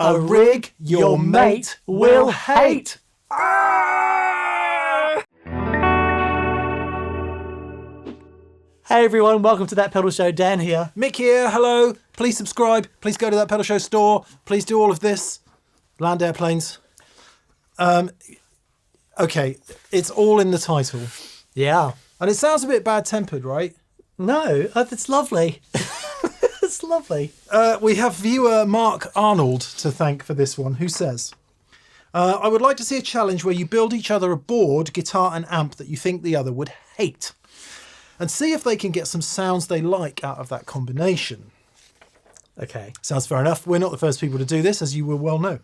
A rig your mate will hate. Hey everyone, welcome to That Pedal Show. Dan here. Mick here, hello. Please subscribe. Please go to That Pedal Show store. Please do all of this. Land airplanes. Okay, it's all in the title. Yeah. And it sounds a bit bad-tempered, right? No, it's lovely. It's lovely. We have viewer Mark Arnold to thank for this one, who says, I would like to see a challenge where you build each other a board, guitar and amp that you think the other would hate, and see if they can get some sounds they like out of that combination. Okay. Sounds fair enough. We're not the first people to do this, as you will well know.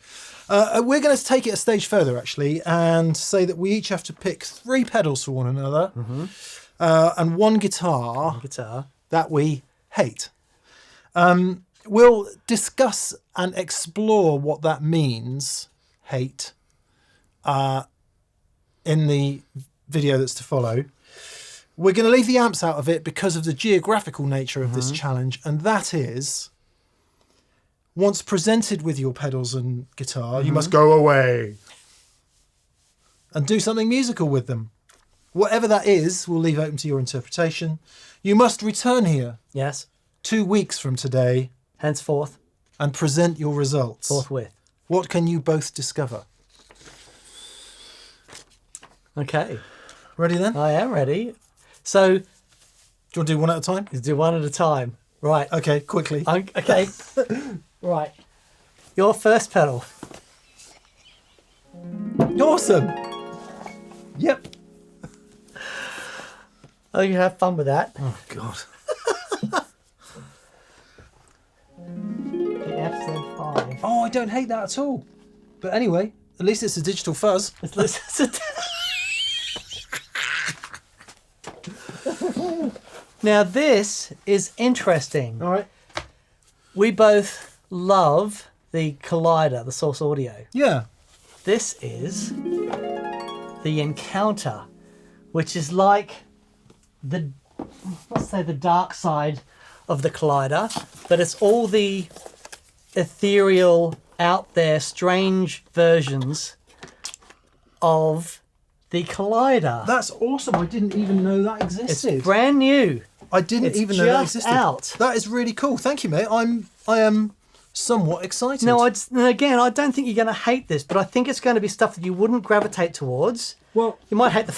We're going to take it a stage further, actually, and say that we each have to pick 3 pedals for one another, and one guitar that we hate. We'll discuss and explore what that means, hate, in the video that's to follow. We're going to leave the amps out of it because of the geographical nature of this challenge, and that is, once presented with your pedals and guitar, you must go away and do something musical with them. Whatever that is, we'll leave open to your interpretation. You must return here. Yes. 2 weeks from today. Henceforth. And present your results. Forthwith. What can you both discover? Okay. Ready then? I am ready. So, do you want to do one at a time? Let's do one at a time. Right. Okay, quickly. Okay. Right. Your first pedal. Awesome. Yep. Oh, you have fun with that. Oh, God. The FZ5. Oh, I don't hate that at all. But anyway, at least it's a digital fuzz. Now, this is interesting. All right. We both love the Collider, the Source Audio. Yeah. This is the Encounter, which is like the, let's say, the dark side of the Collider, but it's all the ethereal, out there, strange versions of the Collider. That's awesome. I didn't even know that existed. It's brand new. I didn't even know that existed. Out. That is really cool. Thank you, mate. I am somewhat excited. No, again, I don't think you're going to hate this, but I think it's going to be stuff that you wouldn't gravitate towards. Well, you might hate the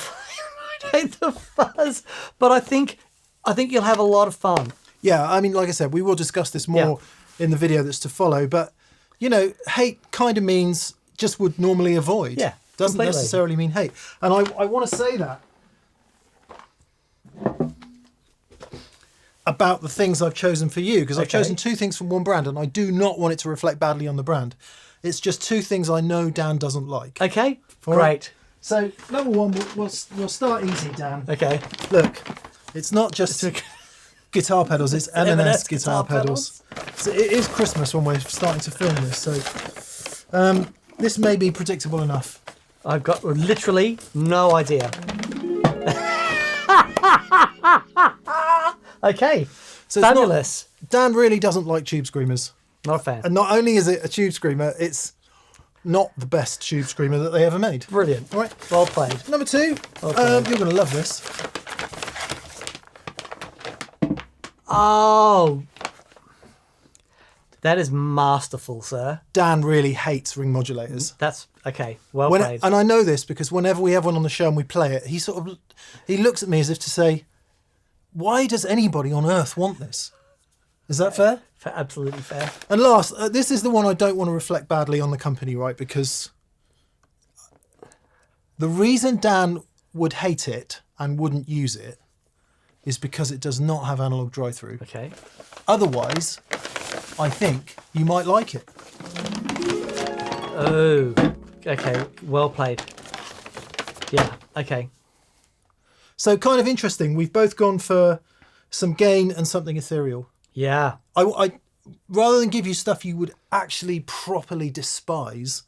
fuzz, but I think you'll have a lot of fun. Yeah, I mean, like I said, we will discuss this more in the video that's to follow. But you know, hate kind of means just would normally avoid. Yeah, doesn't necessarily mean hate. And I want to say that about the things I've chosen for you, because I've chosen 2 things from one brand, and I do not want it to reflect badly on the brand. It's just 2 things I know Dan doesn't like. Okay, all great. Right? So number 1, we'll start easy, Dan. Okay. Look, it's not just guitar pedals; it's M&S guitar pedals. So it is Christmas when we're starting to film this, so this may be predictable enough. I've got literally no idea. Okay, so fabulous. Dan really doesn't like Tubescreamers. Not a fan. And not only is it a Tubescreamer, it's not the best Tubescreamer that they ever made. Brilliant. All right. Well played. Number 2, you're going to love this. Oh, that is masterful, sir. Dan really hates ring modulators. That's okay. Well played. And I know this because whenever we have one on the show and we play it, he looks at me as if to say, why does anybody on earth want this? Is that fair? Absolutely fair. And last, this is the one I don't want to reflect badly on the company, right? Because the reason Dan would hate it and wouldn't use it is because it does not have analog drive-through. Okay. Otherwise, I think you might like it. Oh, okay. Well played. Yeah, okay. So kind of interesting. We've both gone for some gain and something ethereal. Yeah. I rather than give you stuff you would actually properly despise,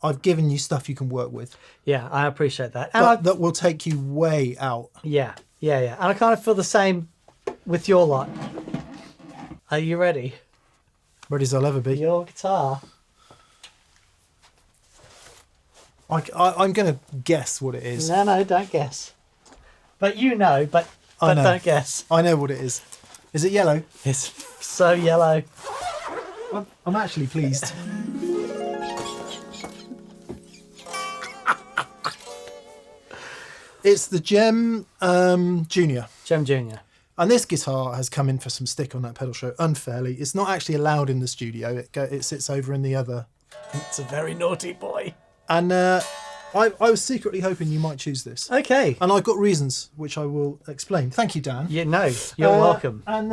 I've given you stuff you can work with. Yeah, I appreciate that. And that will take you way out. Yeah. And I kind of feel the same with your lot. Are you ready? Ready as I'll ever be. Your guitar I'm going to guess what it is. No, don't guess. But you know, but I know. don't guess. I know what it is. Is it yellow? It's so yellow. I'm actually pleased. It's the Gem Junior. Gem Junior. And this guitar has come in for some stick on that pedal show unfairly. It's not actually allowed in the studio. It sits over in the other. It's a very naughty boy. And I was secretly hoping you might choose this. Okay. And I've got reasons, which I will explain. Thank you, Dan. Yeah, no, you're welcome. And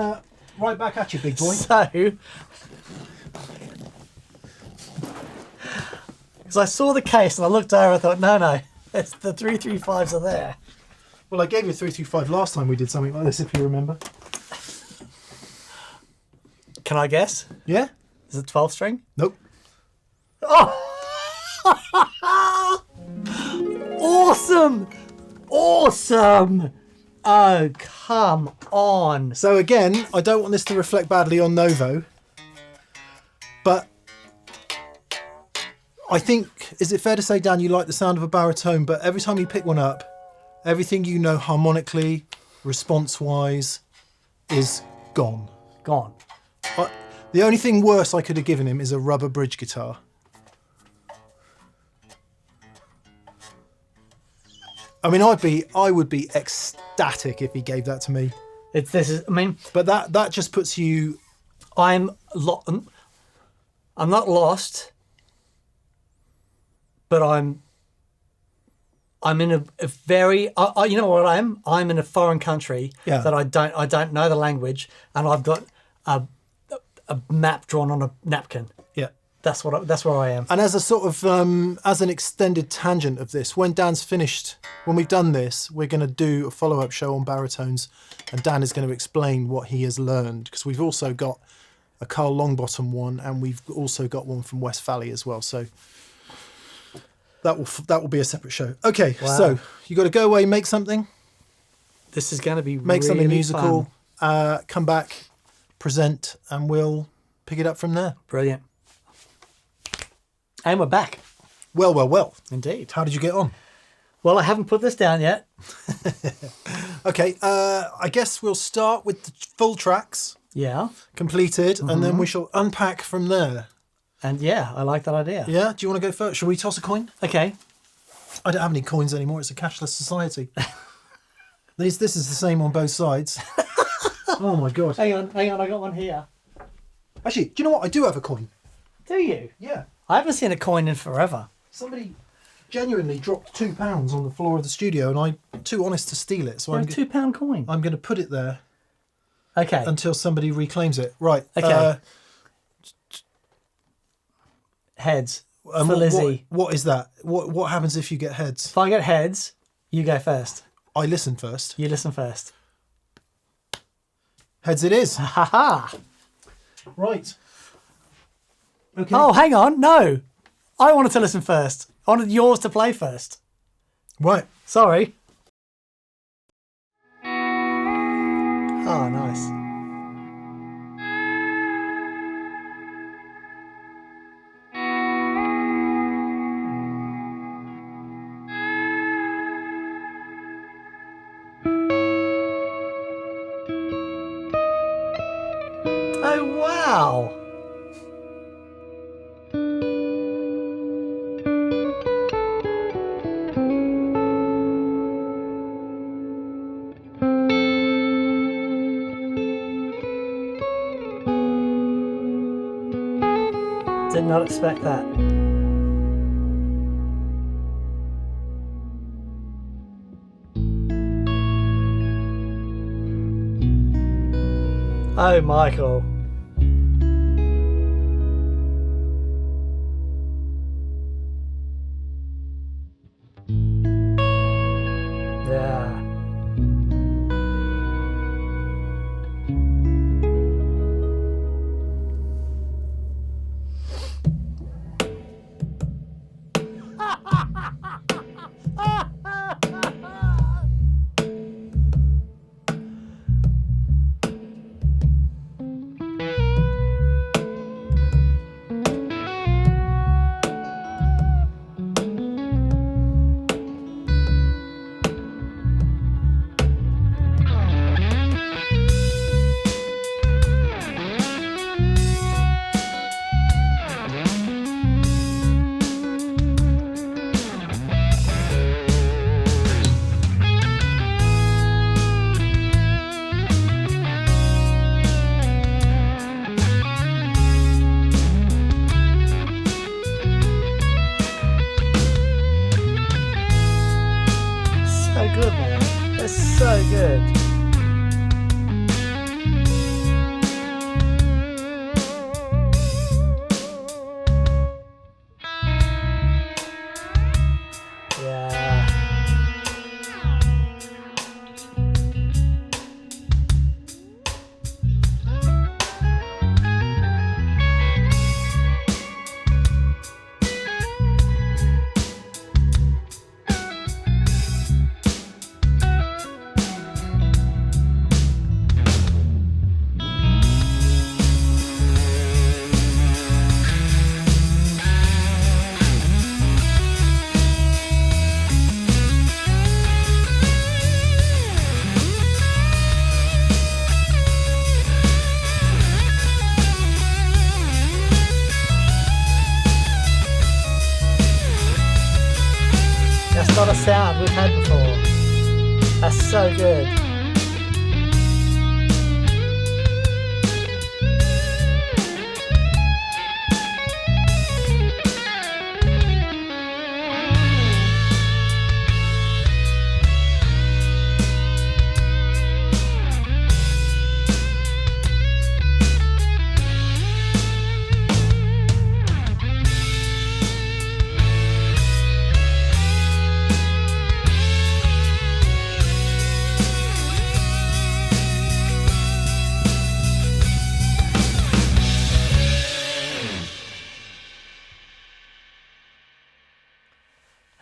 right back at you, big boy. So, because I saw the case and I looked over and I thought, no, it's the 335s are there. Well, I gave you a 325 last time we did something like this, if you remember. Can I guess? Yeah? Is it 12 string? Nope. Oh! Awesome! Awesome! Oh, come on. So again, I don't want this to reflect badly on Novo, but I think, is it fair to say, Dan, you like the sound of a baritone, but every time you pick one up, everything you know harmonically, response-wise, is gone. Gone. The only thing worse I could have given him is a rubber bridge guitar. I mean, I would be ecstatic if he gave that to me. But that just puts you. I'm not lost, but I'm in a very, you know what I am? I'm in a foreign country that I don't know the language, and I've got a map drawn on a napkin. Yeah. That's where I am. And as a sort of as an extended tangent of this, when Dan's finished, when we've done this, we're going to do a follow-up show on baritones, and Dan is going to explain what he has learned, because we've also got a Carl Longbottom one, and we've also got one from West Valley as well. So that will be a separate show. Okay, wow. So you got to go away, make something. This is going to be make really something musical. fun. Come back, present, and we'll pick it up from there. Brilliant. And we're back. Well. Indeed. How did you get on? Well, I haven't put this down yet. Okay, I guess we'll start with the full tracks. Yeah. Completed, and then we shall unpack from there. And yeah, I like that idea. Yeah? Do you want to go first? Shall we toss a coin? Okay. I don't have any coins anymore. It's a cashless society. This is the same on both sides. Oh, my God. Hang on. I got one here. Actually, do you know what? I do have a coin. Do you? Yeah. I haven't seen a coin in forever. Somebody genuinely dropped £2 on the floor of the studio, and I'm too honest to steal it. So A £2 coin. I'm going to put it there. Okay. Until somebody reclaims it. Right. Okay. Heads. For Lizzie. What is that? What happens if you get heads? If I get heads, you go first. I listen first. You listen first. Heads it is. Ha ha. Right. Okay. Oh, hang on. No. I wanted to listen first. I wanted yours to play first. Right. Sorry. Oh, nice. Oh, wow. Did not expect that. Oh, Michael. Yeah. good, man. They're so good. Not a sound we've had before. That's so good.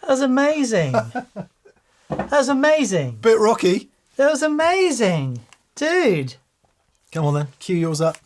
That was amazing. That was amazing. Bit rocky. That was amazing. Dude. Come on then, cue yours up.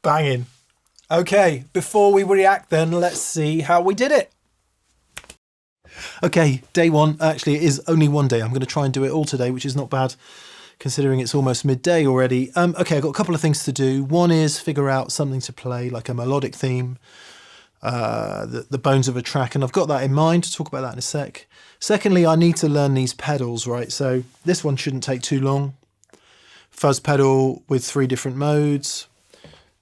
Banging. Okay, before we react then, let's see how we did it. Okay, day one. Actually, it is only one day. I'm going to try and do it all today, which is not bad considering it's almost midday already. Okay, I've got a couple of things to do. One is figure out something to play, like a melodic theme, the bones of a track, and I've got that in mind. To talk about that in a sec. Secondly, I need to learn these pedals, right? So this one shouldn't take too long. Fuzz pedal with 3 different modes.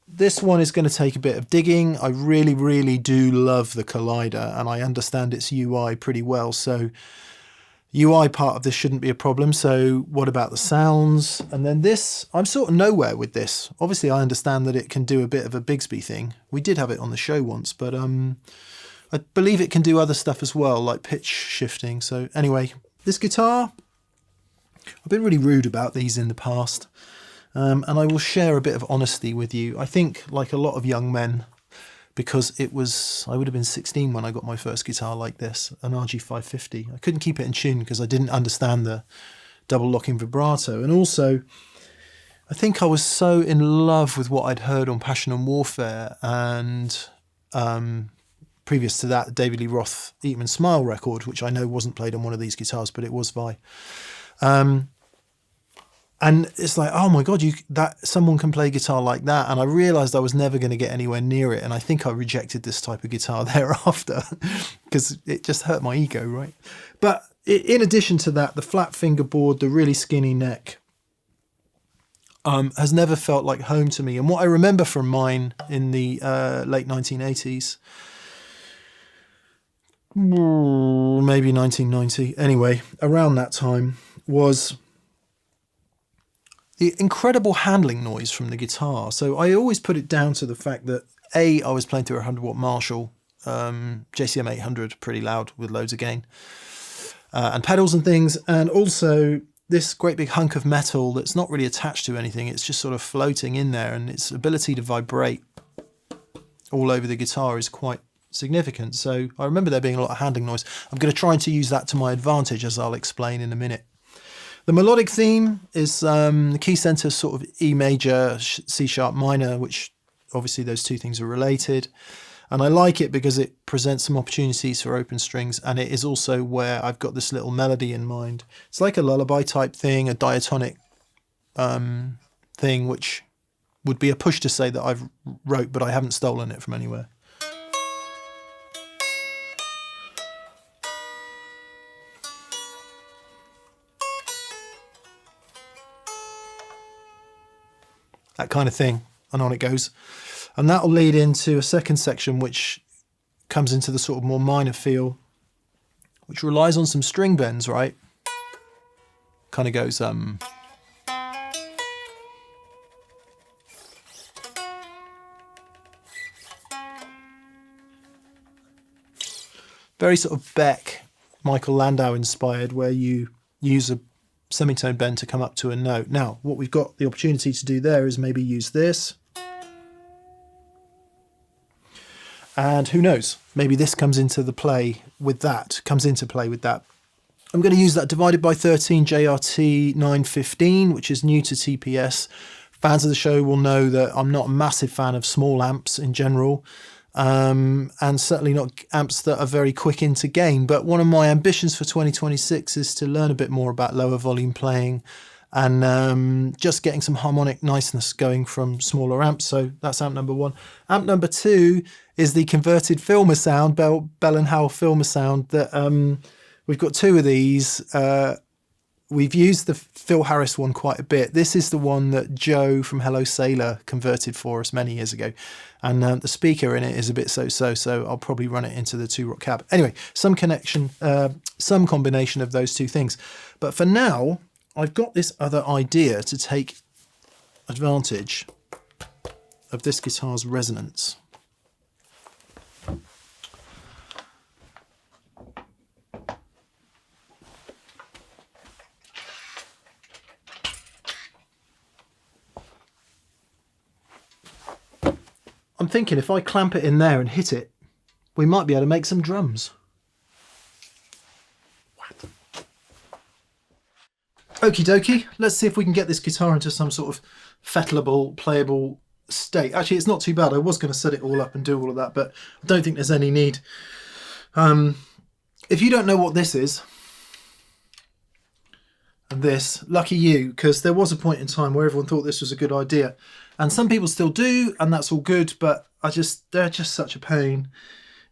This one is going to take a bit of digging. I really, really do love the Collider, and I understand its UI pretty well. So UI part of this shouldn't be a problem. So what about the sounds? And then this, I'm sort of nowhere with this. Obviously, I understand that it can do a bit of a Bigsby thing. We did have it on the show once, but I believe it can do other stuff as well, like pitch shifting. So anyway, this guitar, I've been really rude about these in the past. And I will share a bit of honesty with you. I think, like a lot of young men, because I would have been 16 when I got my first guitar like this, an RG550. I couldn't keep it in tune because I didn't understand the double locking vibrato. And also, I think I was so in love with what I'd heard on Passion and Warfare, and previous to that, David Lee Roth Eat 'em and Smile record, which I know wasn't played on one of these guitars, but it was by. And it's like, oh my God, someone can play guitar like that. And I realized I was never going to get anywhere near it. And I think I rejected this type of guitar thereafter because it just hurt my ego, right? But in addition to that, the flat fingerboard, the really skinny neck, has never felt like home to me. And what I remember from mine in the late 1980s, maybe 1990, anyway, around that time, was the incredible handling noise from the guitar. So I always put it down to the fact that I was playing through a 100-watt Marshall, JCM 800, pretty loud with loads of gain, and pedals and things, and also this great big hunk of metal that's not really attached to anything. It's just sort of floating in there, and its ability to vibrate all over the guitar is quite significant. So I remember there being a lot of handling noise. I'm going to try to use that to my advantage, as I'll explain in a minute. The melodic theme is the key center sort of E major, C sharp minor, which obviously those two things are related. And I like it because it presents some opportunities for open strings, and it is also where I've got this little melody in mind. It's like a lullaby type thing, a diatonic thing, which would be a push to say that I've wrote, but I haven't stolen it from anywhere. That kind of thing, and on it goes. And that'll lead into a second section, which comes into the sort of more minor feel, which relies on some string bends, right? Kind of goes, very sort of Beck, Michael Landau inspired, where you use a semitone bend to come up to a note. Now, what we've got the opportunity to do there is maybe use this. And who knows, maybe this comes into play with that. I'm going to use that divided by 13 JRT 915, which is new to TPS. Fans of the show will know that I'm not a massive fan of small amps in general. And certainly not amps that are very quick into gain. But one of my ambitions for 2026 is to learn a bit more about lower volume playing and just getting some harmonic niceness going from smaller amps. So that's amp number 1. Amp number 2 is the converted Filmer sound, Bell & Howell Filmer sound. That we've got 2 of these. We've used the Phil Harris one quite a bit. This is the one that Joe from Hello Sailor converted for us many years ago. And the speaker in it is a bit so I'll probably run it into the 2-rock cab. Anyway, some combination of those two things. But for now, I've got this other idea to take advantage of this guitar's resonance. I'm thinking if I clamp it in there and hit it, we might be able to make some drums. Okie dokie, let's see if we can get this guitar into some sort of fettleable, playable state. Actually, it's not too bad. I was going to set it all up and do all of that, but I don't think there's any need. If you don't know what this is, and this, lucky you, because there was a point in time where everyone thought this was a good idea, and some people still do, and that's all good, but they're just such a pain.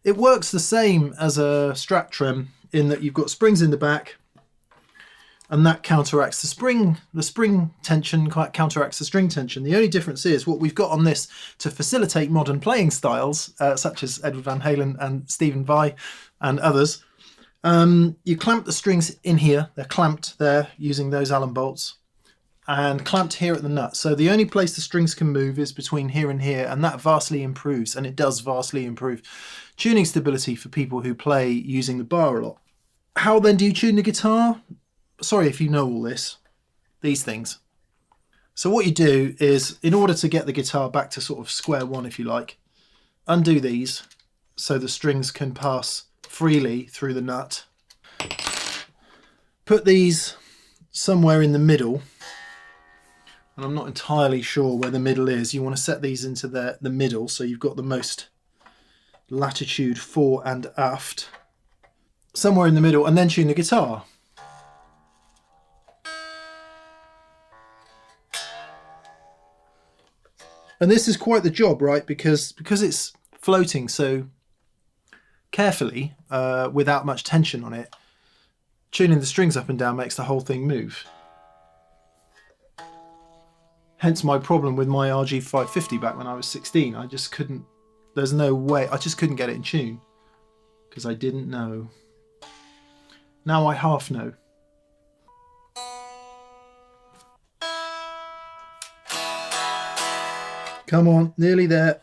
It works the same as a Strat trem in that you've got springs in the back, and that counteracts the spring tension counteracts the string tension. The only difference is what we've got on this to facilitate modern playing styles, such as Edward Van Halen and Stephen Vai and others. You clamp the strings in here. They're clamped there using those Allen bolts and clamped here at the nut. So the only place the strings can move is between here and here, and that vastly improves, and it does vastly improve tuning stability for people who play using the bar a lot. How then do you tune the guitar? Sorry if you know all this, these things. So what you do is, in order to get the guitar back to sort of square one, if you like, undo these so the strings can pass freely through the nut. Put these somewhere in the middle, and I'm not entirely sure where the middle is. You want to set these into the middle so you've got the most latitude fore and aft. Somewhere in the middle, and then tune the guitar. And this is quite the job, right? Because it's floating so carefully, without much tension on it, tuning the strings up and down makes the whole thing move. Hence my problem with my RG550 back when I was 16. I just couldn't, there's no way, I just couldn't get it in tune because I didn't know. Now I half know. Come on, nearly there.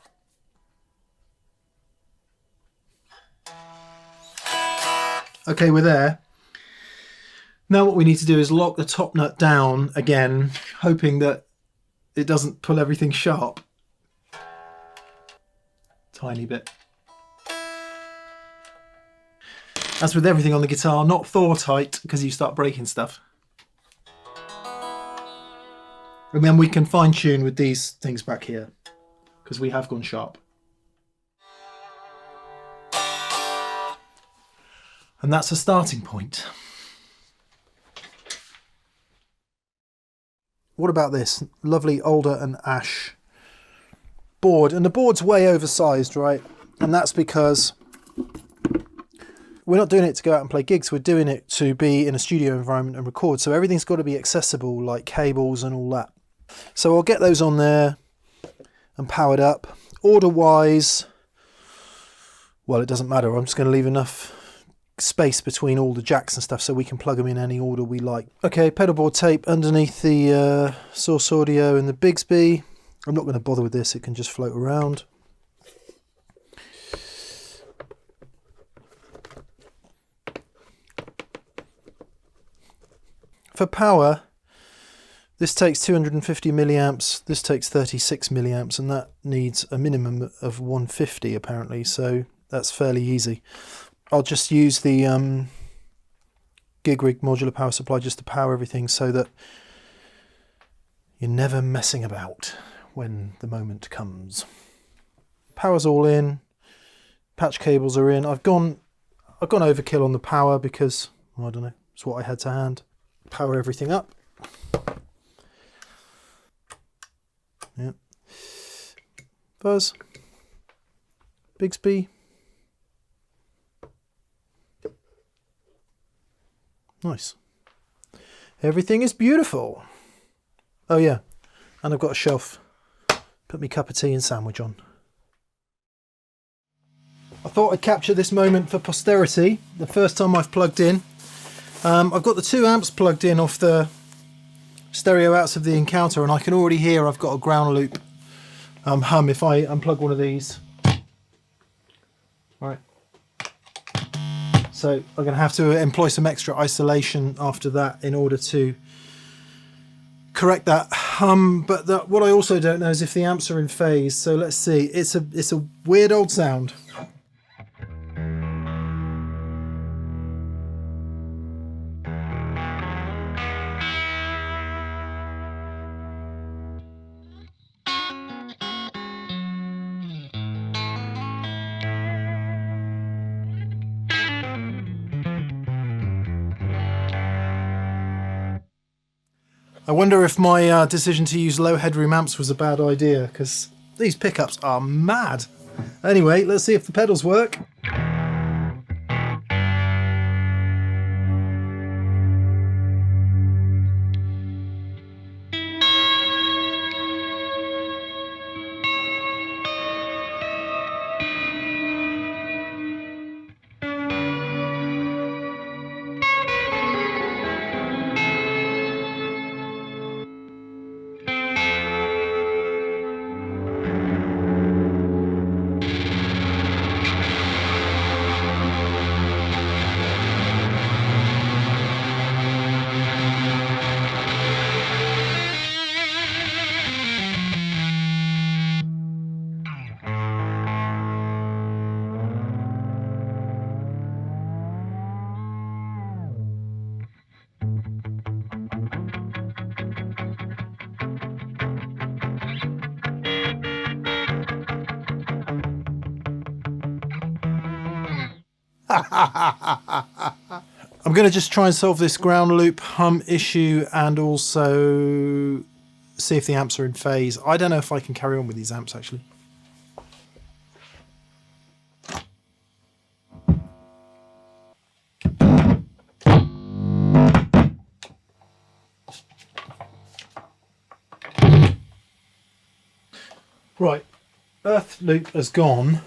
Okay, we're there. Now what we need to do is lock the top nut down again, hoping that it doesn't pull everything sharp. Tiny bit. As with everything on the guitar, not Thor tight because you start breaking stuff. And then we can fine tune with these things back here because we have gone sharp. And that's a starting point. What about this lovely Alder and Ash board? And the board's way oversized, right? And that's because we're not doing it to go out and play gigs. We're doing it to be in a studio environment and record. So everything's got to be accessible, like cables and all that. So I'll get those on there and powered up. Order-wise, well, it doesn't matter. I'm just going to leave enough space between all the jacks and stuff so we can plug them in any order we like. Okay, pedalboard tape underneath the Source Audio and the Bigsby. I'm not going to bother with this. It can just float around. For power, this takes 250 milliamps, this takes 36 milliamps, and that needs a minimum of 150 apparently, so that's fairly easy. I'll just use the gig rig modular power supply just to power everything so that you're never messing about when the moment comes. Power's all in, patch cables are in. I've gone overkill on the power because, well, I don't know, it's what I had to hand. Power everything up. Yeah. Fuzz. Bigsby. Nice. Everything is beautiful. Oh yeah, and I've got a shelf. Put me cup of tea and sandwich on. I thought I'd capture this moment for posterity. The first time I've plugged in. I've got the 2 amps plugged in off the stereo outs of the Encounter, and I can already hear I've got a ground loop hum if I unplug one of these. All right. So I'm going to have to employ some extra isolation after that in order to correct that hum. But what I also don't know is if the amps are in phase. So let's see. It's a weird old sound. I wonder if my decision to use low headroom amps was a bad idea, because these pickups are mad. Anyway, let's see if the pedals work. I'm going to just try and solve this ground loop hum issue and also see if the amps are in phase. I don't know if I can carry on with these amps actually. Right, earth loop has gone.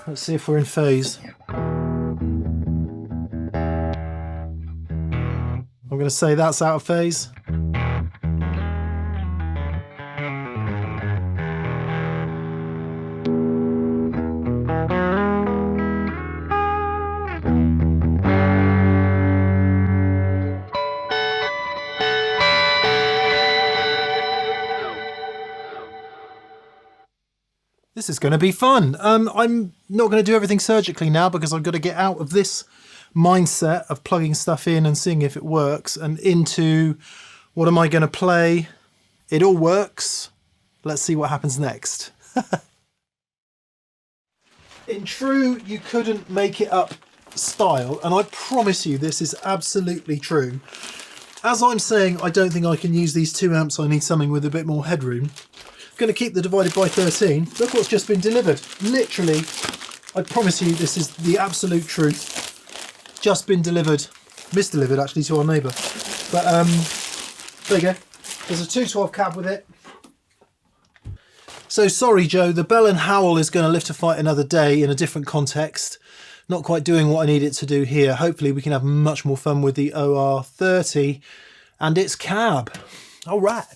Let's see if we're in phase. I'm going to say that's out of phase. This is going to be fun. I'm not going to do everything surgically now because I've got to get out of this mindset of plugging stuff in and seeing if it works and into what am I going to play. It all works. Let's see what happens next. In true you couldn't make it up style, and I promise you this is absolutely true. As I'm saying, I don't think I can use these two amps. I need something with a bit more headroom. Going to keep the divided by 13. Look what's just been delivered. Literally, I promise you this is the absolute truth. Just been delivered, misdelivered actually to our neighbour. But there you go. There's a 212 cab with it. So sorry Joe, the Bell and Howell is going to live to fight another day in a different context. Not quite doing what I need it to do here. Hopefully we can have much more fun with the OR30 and its cab. All right.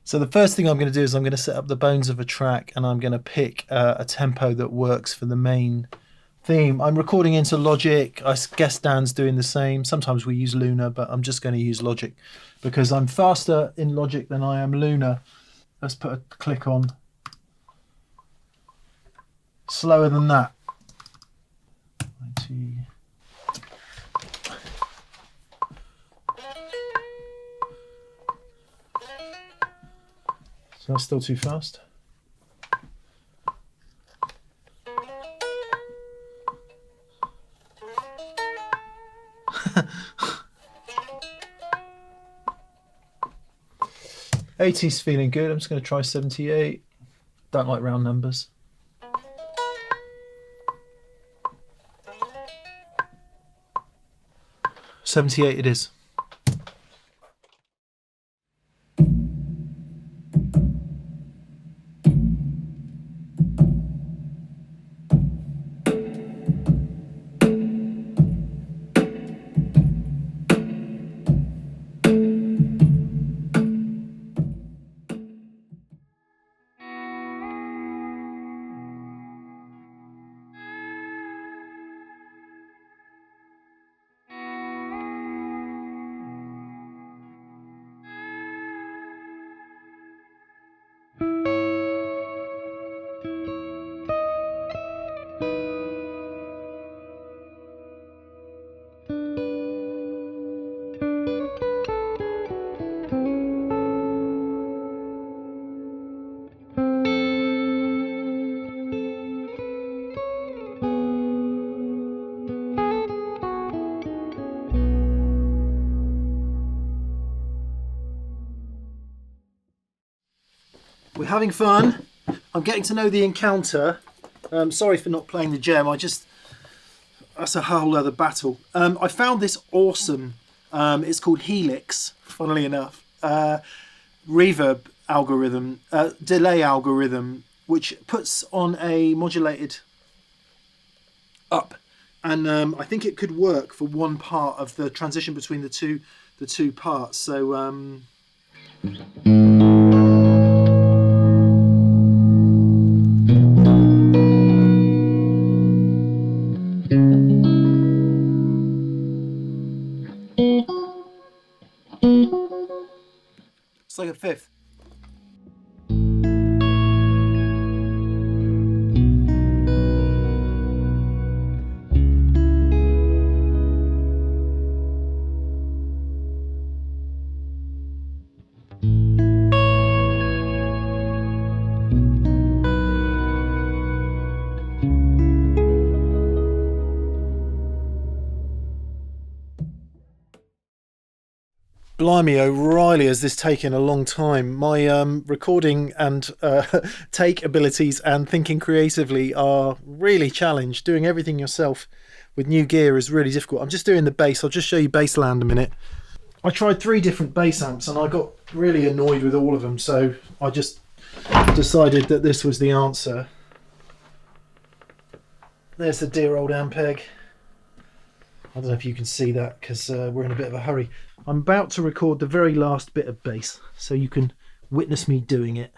So the first thing I'm going to do is I'm going to set up the bones of a track and I'm going to pick a tempo that works for the main theme. I'm recording into Logic. I guess Dan's doing the same. Sometimes we use Luna, but I'm just going to use Logic because I'm faster in Logic than I am Luna. Let's put a click on. Slower than that. 90. So that's still too fast. '80's feeling good. I'm just going to try 78. Don't like round numbers. '78 it is. We're having fun. I'm getting to know the Encounter. Sorry for not playing the Gem. That's a whole other battle. I found this awesome, it's called Helix, funnily enough, reverb algorithm, delay algorithm, which puts on a modulated up. And I think it could work for one part of the transition between the two parts. So it's like a fifth. Blimey, O'Reilly, has this taken a long time. My recording and take abilities and thinking creatively are really challenged. Doing everything yourself with new gear is really difficult. I'm just doing the bass. I'll just show you Bassland a minute. I tried 3 different bass amps and I got really annoyed with all of them, so I just decided that this was the answer. There's the dear old Ampeg. I don't know if you can see that because we're in a bit of a hurry. I'm about to record the very last bit of bass, so you can witness me doing it.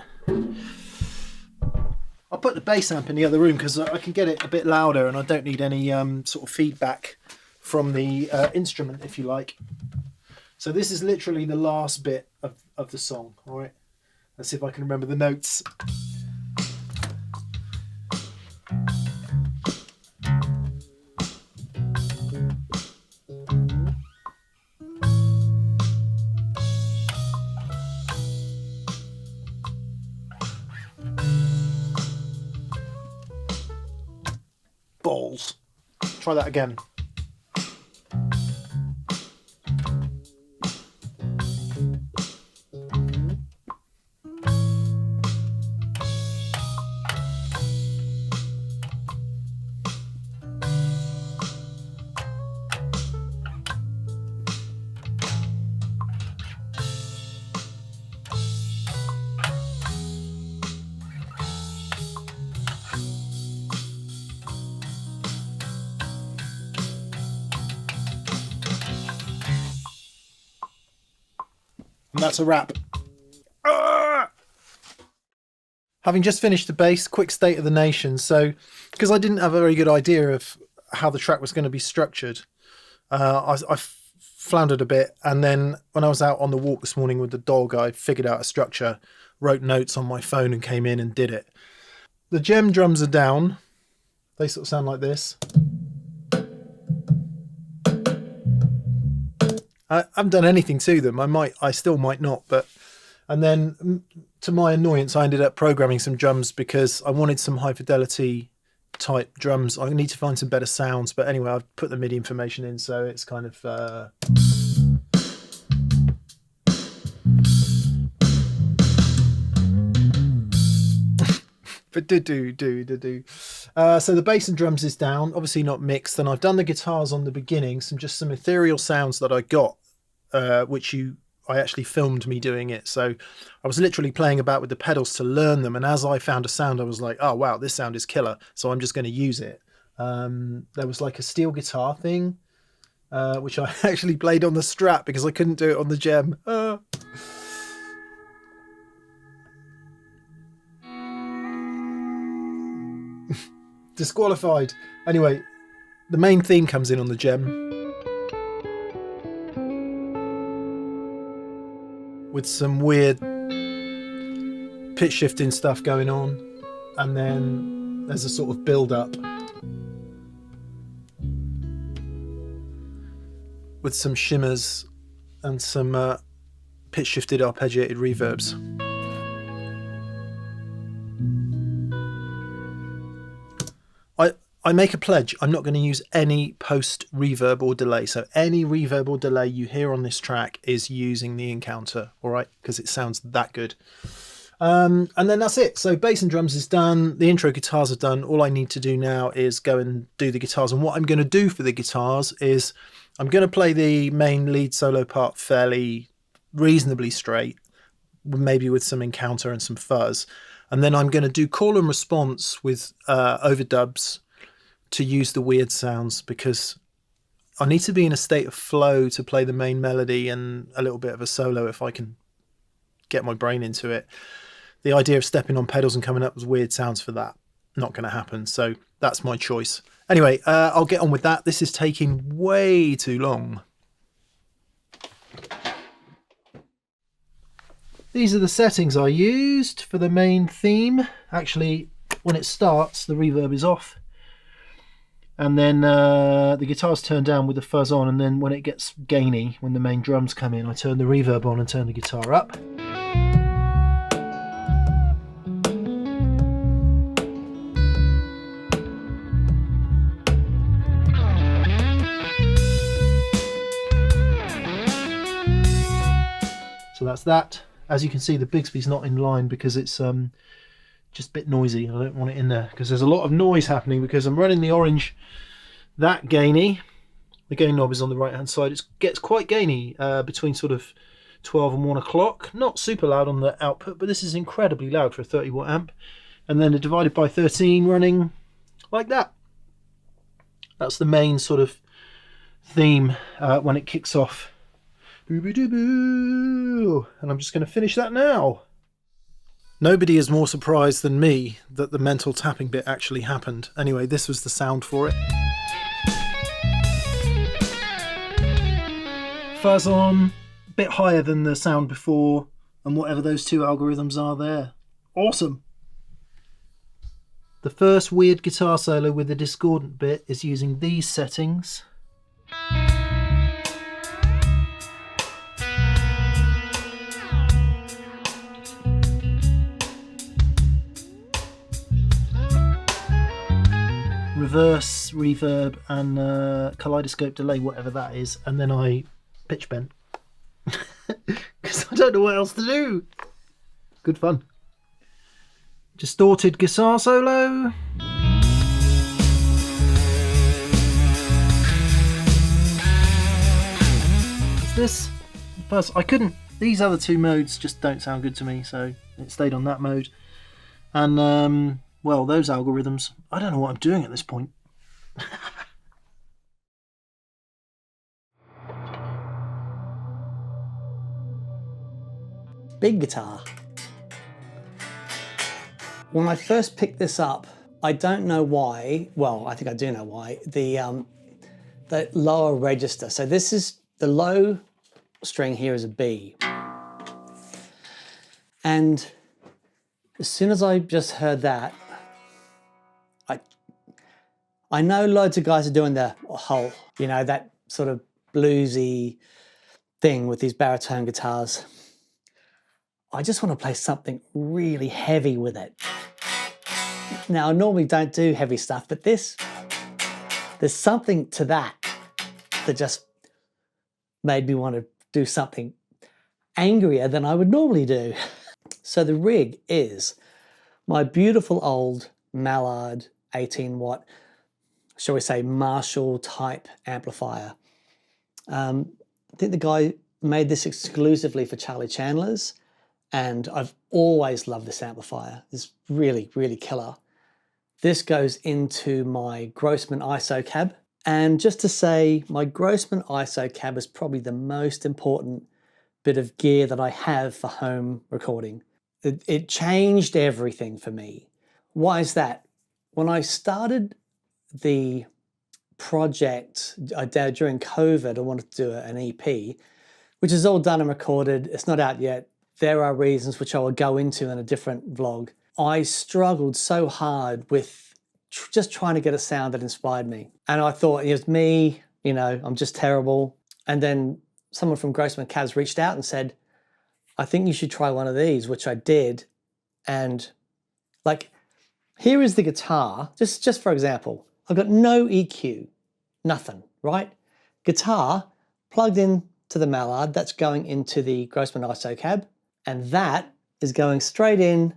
I'll put the bass amp in the other room because I can get it a bit louder and I don't need any sort of feedback from the instrument, if you like. So this is literally the last bit of the song. All right, let's see if I can remember the notes. Balls. Try that again. And that's a wrap. Having just finished the bass, quick state of the nation. So, because I didn't have a very good idea of how the track was going to be structured, I floundered a bit. And then when I was out on the walk this morning with the dog, I figured out a structure, wrote notes on my phone and came in and did it. The Gem drums are down. They sort of sound like this. I haven't done anything to them. I still might not, but, and then to my annoyance, I ended up programming some drums because I wanted some high fidelity type drums. I need to find some better sounds, but anyway, I've put the MIDI information in, so it's kind of, but so the bass and drums is down, obviously not mixed, and I've done the guitars on the beginning, some ethereal sounds that I got, which I actually filmed me doing it. So I was literally playing about with the pedals to learn them, and as I found a sound, I was like, oh wow, this sound is killer, so I'm just going to use it. There was like a steel guitar thing, which I actually played on the Strat because I couldn't do it on the Gem. Disqualified. Anyway, the main theme comes in on the Gem with some weird pitch shifting stuff going on, and then there's a sort of build up with some shimmers and some pitch shifted arpeggiated reverbs. I make a pledge, I'm not going to use any post reverb or delay. So any reverb or delay you hear on this track is using the Encounter, all right? Because it sounds that good. And then that's it. So bass and drums is done. The intro guitars are done. All I need to do now is go and do the guitars. And what I'm going to do for the guitars is I'm going to play the main lead solo part fairly reasonably straight, maybe with some encounter and some fuzz. And then I'm going to do call and response with overdubs to use the weird sounds, because I need to be in a state of flow to play the main melody and a little bit of a solo if I can get my brain into it. The idea of stepping on pedals and coming up with weird sounds for that, not going to happen. So that's my choice. Anyway, I'll get on with that. This is taking way too long. These are the settings I used for the main theme. Actually, when it starts, the reverb is off. And then the guitar's turned down with the fuzz on. And then when it gets gainy, when the main drums come in, I turn the reverb on and turn the guitar up. So that's that. As you can see, the Bigsby's not in line because it's just a bit noisy. I don't want it in there because there's a lot of noise happening because I'm running the orange that gainy. The gain knob is on the right hand side. It gets quite gainy between sort of 12 and 1 o'clock. Not super loud on the output, but this is incredibly loud for a 30 watt amp. And then a divided by 13 running like that. That's the main sort of theme when it kicks off. Boo-boo-doo-boo. And I'm just going to finish that now. Nobody is more surprised than me that the mental tapping bit actually happened. Anyway, this was the sound for it. Fuzz on, a bit higher than the sound before, and whatever those two algorithms are there. Awesome. The first weird guitar solo with the discordant bit is using these settings. Reverse, reverb, and kaleidoscope delay, whatever that is, and then I pitch bend because I don't know what else to do. Good fun. Distorted guitar solo. What's this? Fuzz. I couldn't. These other two modes just don't sound good to me, so it stayed on that mode. And well, those algorithms, I don't know what I'm doing at this point. Big guitar. When I first picked this up, I don't know why, well, I think I do know why, the lower register. So this is, the low string here is a B. And as soon as I just heard that, I know loads of guys are doing the whole, you know, that sort of bluesy thing with these baritone guitars. I just want to play something really heavy with it. Now, I normally don't do heavy stuff, but there's something to that just made me want to do something angrier than I would normally do. So the rig is my beautiful old Mallard 18 watt, shall we say, Marshall type amplifier. I think the guy made this exclusively for Charlie Chandler's, and I've always loved this amplifier. It's really, really killer. This goes into my Grossman Isocab. And just to say, my Grossman Isocab is probably the most important bit of gear that I have for home recording. It changed everything for me. Why is that? When I started the project during COVID, I wanted to do an EP, which is all done and recorded. It's not out yet. There are reasons which I will go into in a different vlog. I struggled so hard with just trying to get a sound that inspired me. And I thought, it was me, you know, I'm just terrible. And then someone from Grossman Cabs reached out and said, I think you should try one of these, which I did. And like, here is the guitar, just for example. I've got no EQ, nothing, right? Guitar plugged in to the Mallard, that's going into the Grossman Isocab, and that is going straight in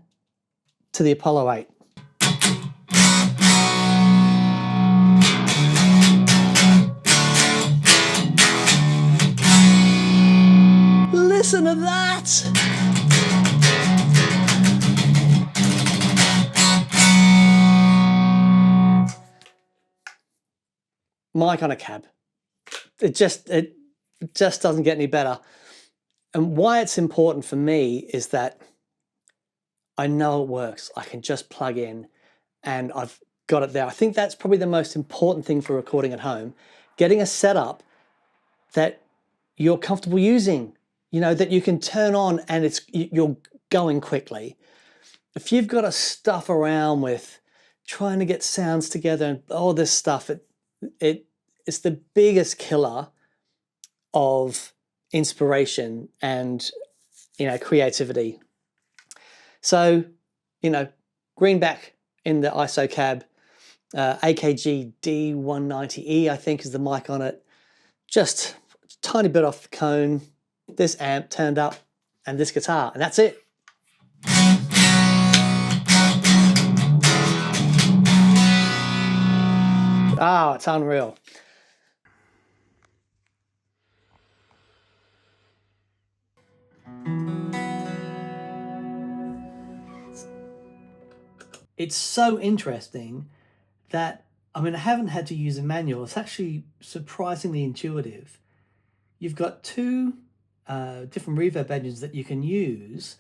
to the Apollo 8. Listen to that! Mic on a cab. It just doesn't get any better. And why it's important for me is that I know it works. I can just plug in and I've got it there. I think that's probably the most important thing for recording at home. Getting a setup that you're comfortable using, you know, that you can turn on and you're going quickly. If you've got to stuff around with trying to get sounds together and all this stuff, it's the biggest killer of inspiration and, you know, creativity. So, you know, Greenback in the Isocab, AKG D190E, I think is the mic on it. Just a tiny bit off the cone, this amp turned up, and this guitar, and that's it. Oh, it's unreal. It's so interesting that, I mean, I haven't had to use a manual. It's actually surprisingly intuitive. You've got two different reverb engines that you can use,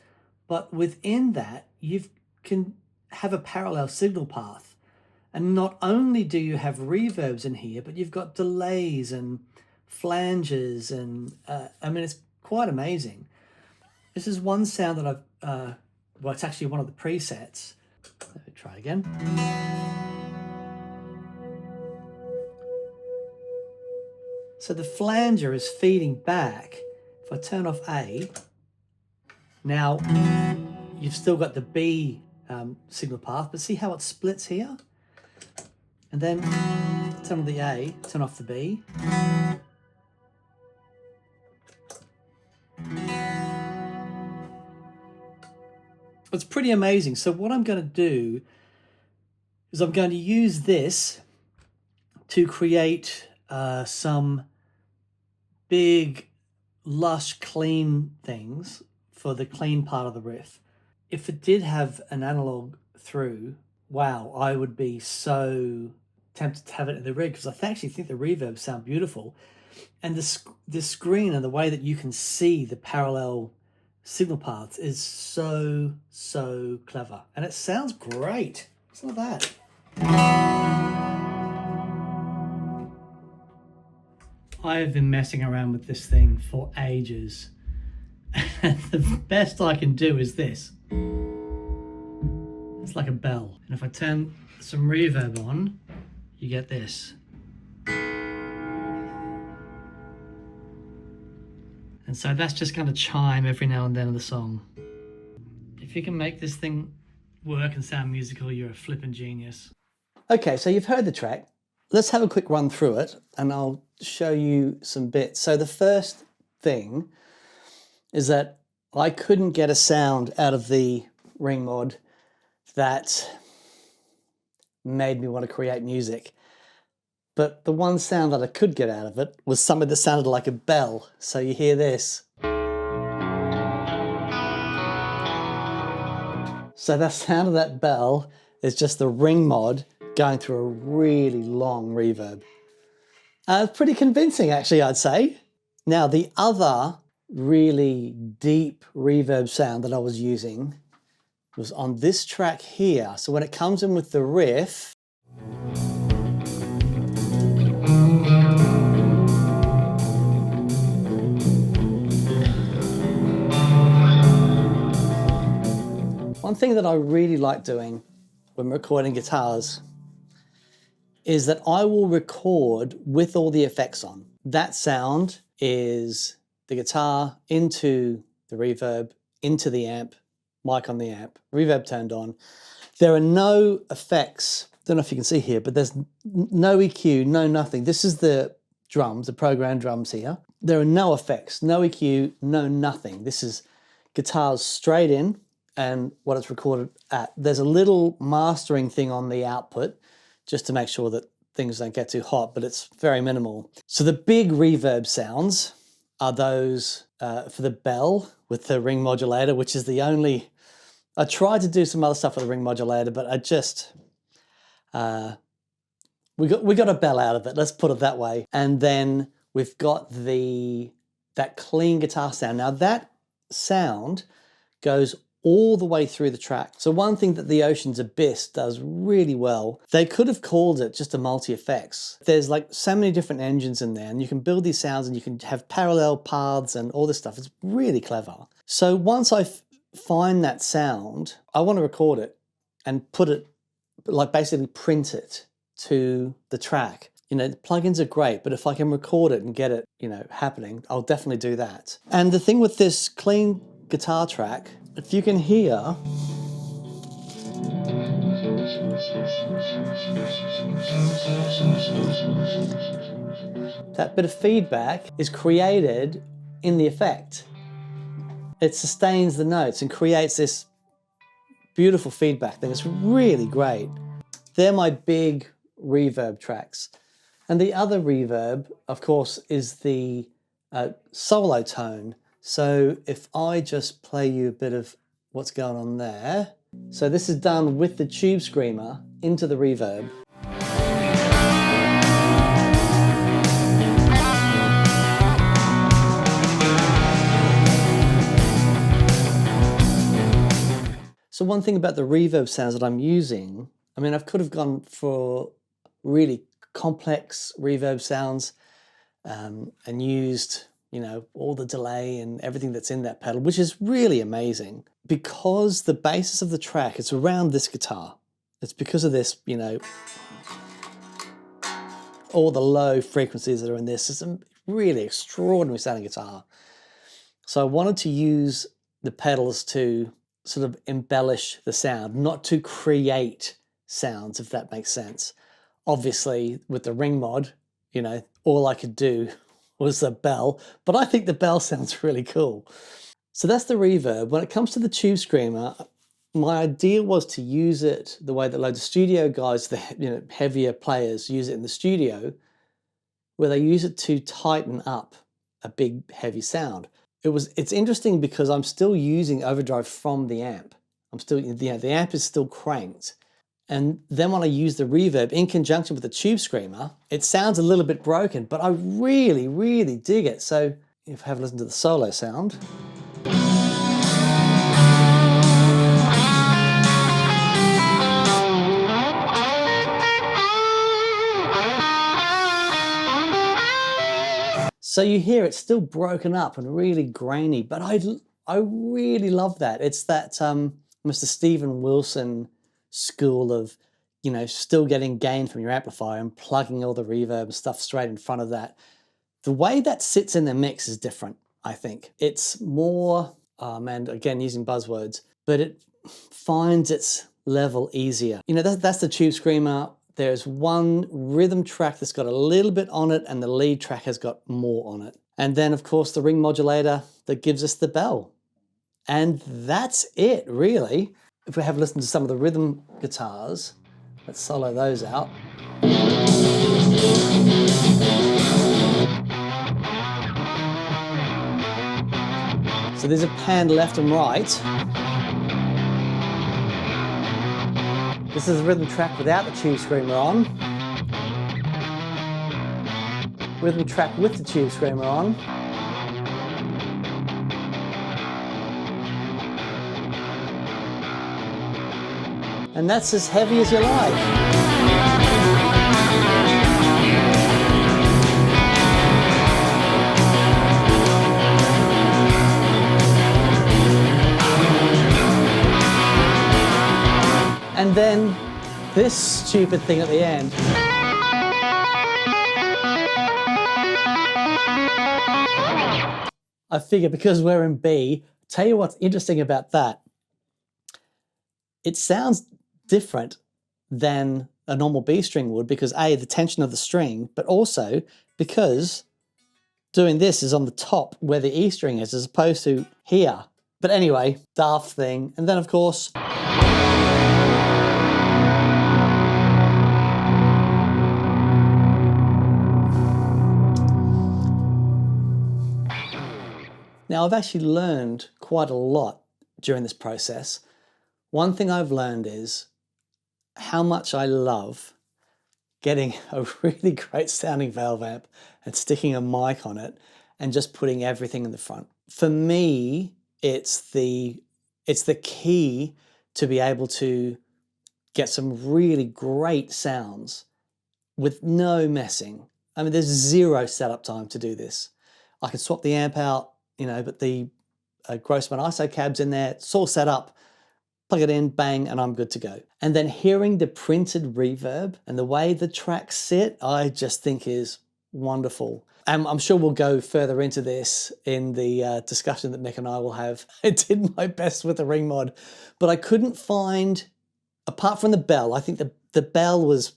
but within that, you can have a parallel signal path. And not only do you have reverbs in here, but you've got delays and flanges, and I mean, it's quite amazing. This is one sound that I've, well, it's actually one of the presets. Let me try again. So the flanger is feeding back. If I turn off A, now you've still got the B signal path, but see how it splits here? And then turn on the A, turn off the B. It's pretty amazing. So what I'm going to do is I'm going to use this to create some big, lush, clean things for the clean part of the riff. If it did have an analog through, wow, I would be so tempted to have it in the rig, because I actually think the reverbs sound beautiful. And the screen and the way that you can see the parallel signal paths is so, so clever. And it sounds great. Listen to that. I have been messing around with this thing for ages. And the best I can do is this. It's like a bell. And if I turn some reverb on, you get this. And so that's just going to chime every now and then in the song. If you can make this thing work and sound musical, you're a flippin' genius. Okay, so you've heard the track. Let's have a quick run through it and I'll show you some bits. So the first thing is that I couldn't get a sound out of the ring mod that made me want to create music. But the one sound that I could get out of it was something that sounded like a bell. So you hear this. So the sound of that bell is just the ring mod going through a really long reverb. Pretty convincing, actually, I'd say. Now, the other really deep reverb sound that I was using was on this track here. So when it comes in with the riff, one thing that I really like doing when recording guitars is that I will record with all the effects on. That sound is the guitar into the reverb, into the amp, mic on the amp, reverb turned on. There are no effects. Don't know if you can see here, but there's no EQ, no nothing. This is the drums, the programmed drums here. There are no effects, no EQ, no nothing. This is guitars straight in, and what it's recorded at. There's a little mastering thing on the output just to make sure that things don't get too hot, but it's very minimal. So the big reverb sounds are those for the bell with the ring modulator, which is the only... I tried to do some other stuff with the ring modulator, but I just... we got a bell out of it, let's put it that way. And then we've got that clean guitar sound. Now that sound goes all the way through the track. So one thing that the Ocean's Abyss does really well, they could have called it just a multi-effects. There's like so many different engines in there, and you can build these sounds and you can have parallel paths and all this stuff. It's really clever. So once I find that sound, I want to record it and put it, like basically print it to the track. You know, the plugins are great, but if I can record it and get it, you know, happening, I'll definitely do that. And the thing with this clean guitar track, if you can hear, that bit of feedback is created in the effect. It sustains the notes and creates this beautiful feedback thing. It's really great. They're my big reverb tracks. And the other reverb, of course, is the solo tone. So if I just play you a bit of what's going on there. So this is done with the Tubescreamer into the reverb. So one thing about the reverb sounds that I'm using, I mean, I could have gone for really complex reverb sounds and used, you know, all the delay and everything that's in that pedal, which is really amazing. Because the basis of the track is around this guitar. It's because of this, you know, all the low frequencies that are in this. It's a really extraordinary sounding guitar. So I wanted to use the pedals to sort of embellish the sound, not to create sounds, if that makes sense. Obviously, with the ring mod, you know, all I could do was the bell, but I think the bell sounds really cool. So that's the reverb. When it comes to the Tubescreamer, my idea was to use it the way that loads of studio guys, the heavier players, use it in the studio, where they use it to tighten up a big heavy sound. It's interesting because I'm still using overdrive from the amp. The amp is still cranked. And then when I use the reverb in conjunction with the Tubescreamer, it sounds a little bit broken, but I really, really dig it. So if I have a listen to the solo sound. So you hear it's still broken up and really grainy, but I really love that. It's that Mr. Steven Wilson school of, you know, still getting gain from your amplifier and plugging all the reverb and stuff straight in front of that. The way that sits in the mix is different, I think. It's more, and again, using buzzwords, but it finds its level easier. You know, that's the Tubescreamer. There's one rhythm track that's got a little bit on it, and the lead track has got more on it. And then, of course, the ring modulator that gives us the bell. And that's it, really. If we have listened to some of the rhythm guitars, let's solo those out. So these are panned left and right. This is a rhythm track without the Tubescreamer on. Rhythm track with the Tubescreamer on. And that's as heavy as you like. And then this stupid thing at the end. I figure because we're in B, tell you what's interesting about that. It sounds different than a normal B string would because A, the tension of the string, but also because doing this is on the top where the E string is as opposed to here But anyway, daft thing. And then, of course, now, I've actually learned quite a lot during this process. One thing I've learned is how much I love getting a really great sounding valve amp and sticking a mic on it and just putting everything in the front. For me, it's the key to be able to get some really great sounds with no messing. I mean, there's zero setup time to do this. I can swap the amp out, but the Grossman Isocab's in there, it's all set up, plug it in, bang, and I'm good to go. And then hearing the printed reverb and the way the tracks sit, I just think is wonderful. And I'm sure we'll go further into this in the discussion that Mick and I will have. I did my best with the ring mod, but I couldn't find, apart from the bell, I think the bell was,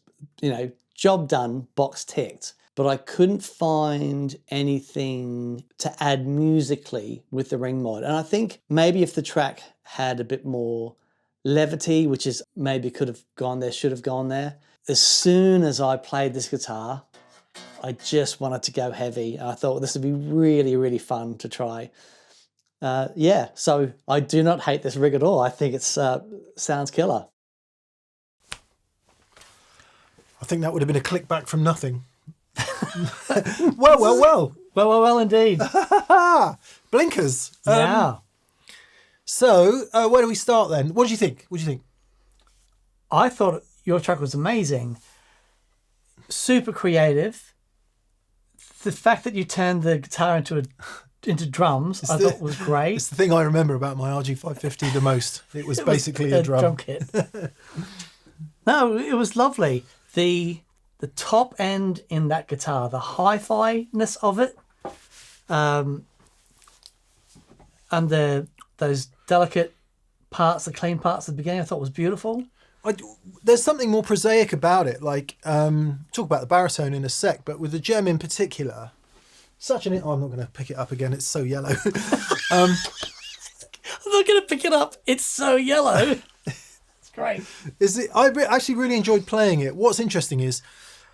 job done, box ticked. But I couldn't find anything to add musically with the ring mod. And I think maybe if the track had a bit more levity, which is maybe could have gone there, should have gone there. As soon as I played this guitar, I just wanted to go heavy. I thought this would be really, really fun to try. So I do not hate this rig at all. I think it sounds killer. I think that would have been a click back from nothing. Well, indeed. Blinkers. Yeah. So, where do we start then? What do you think? I thought your track was amazing. Super creative. The fact that you turned the guitar into drums, I thought was great. It's the thing I remember about my RG550 the most. It was basically a drum kit. No, it was lovely. The top end in that guitar, the hi-fi-ness of it, and those delicate parts, the clean parts at the beginning, I thought was beautiful. There's something more prosaic about it. Like, talk about the baritone in a sec, but with the gem in particular, I'm not going to pick it up again. It's so yellow. I'm not going to pick it up. It's so yellow. It's great. I actually really enjoyed playing it. What's interesting is,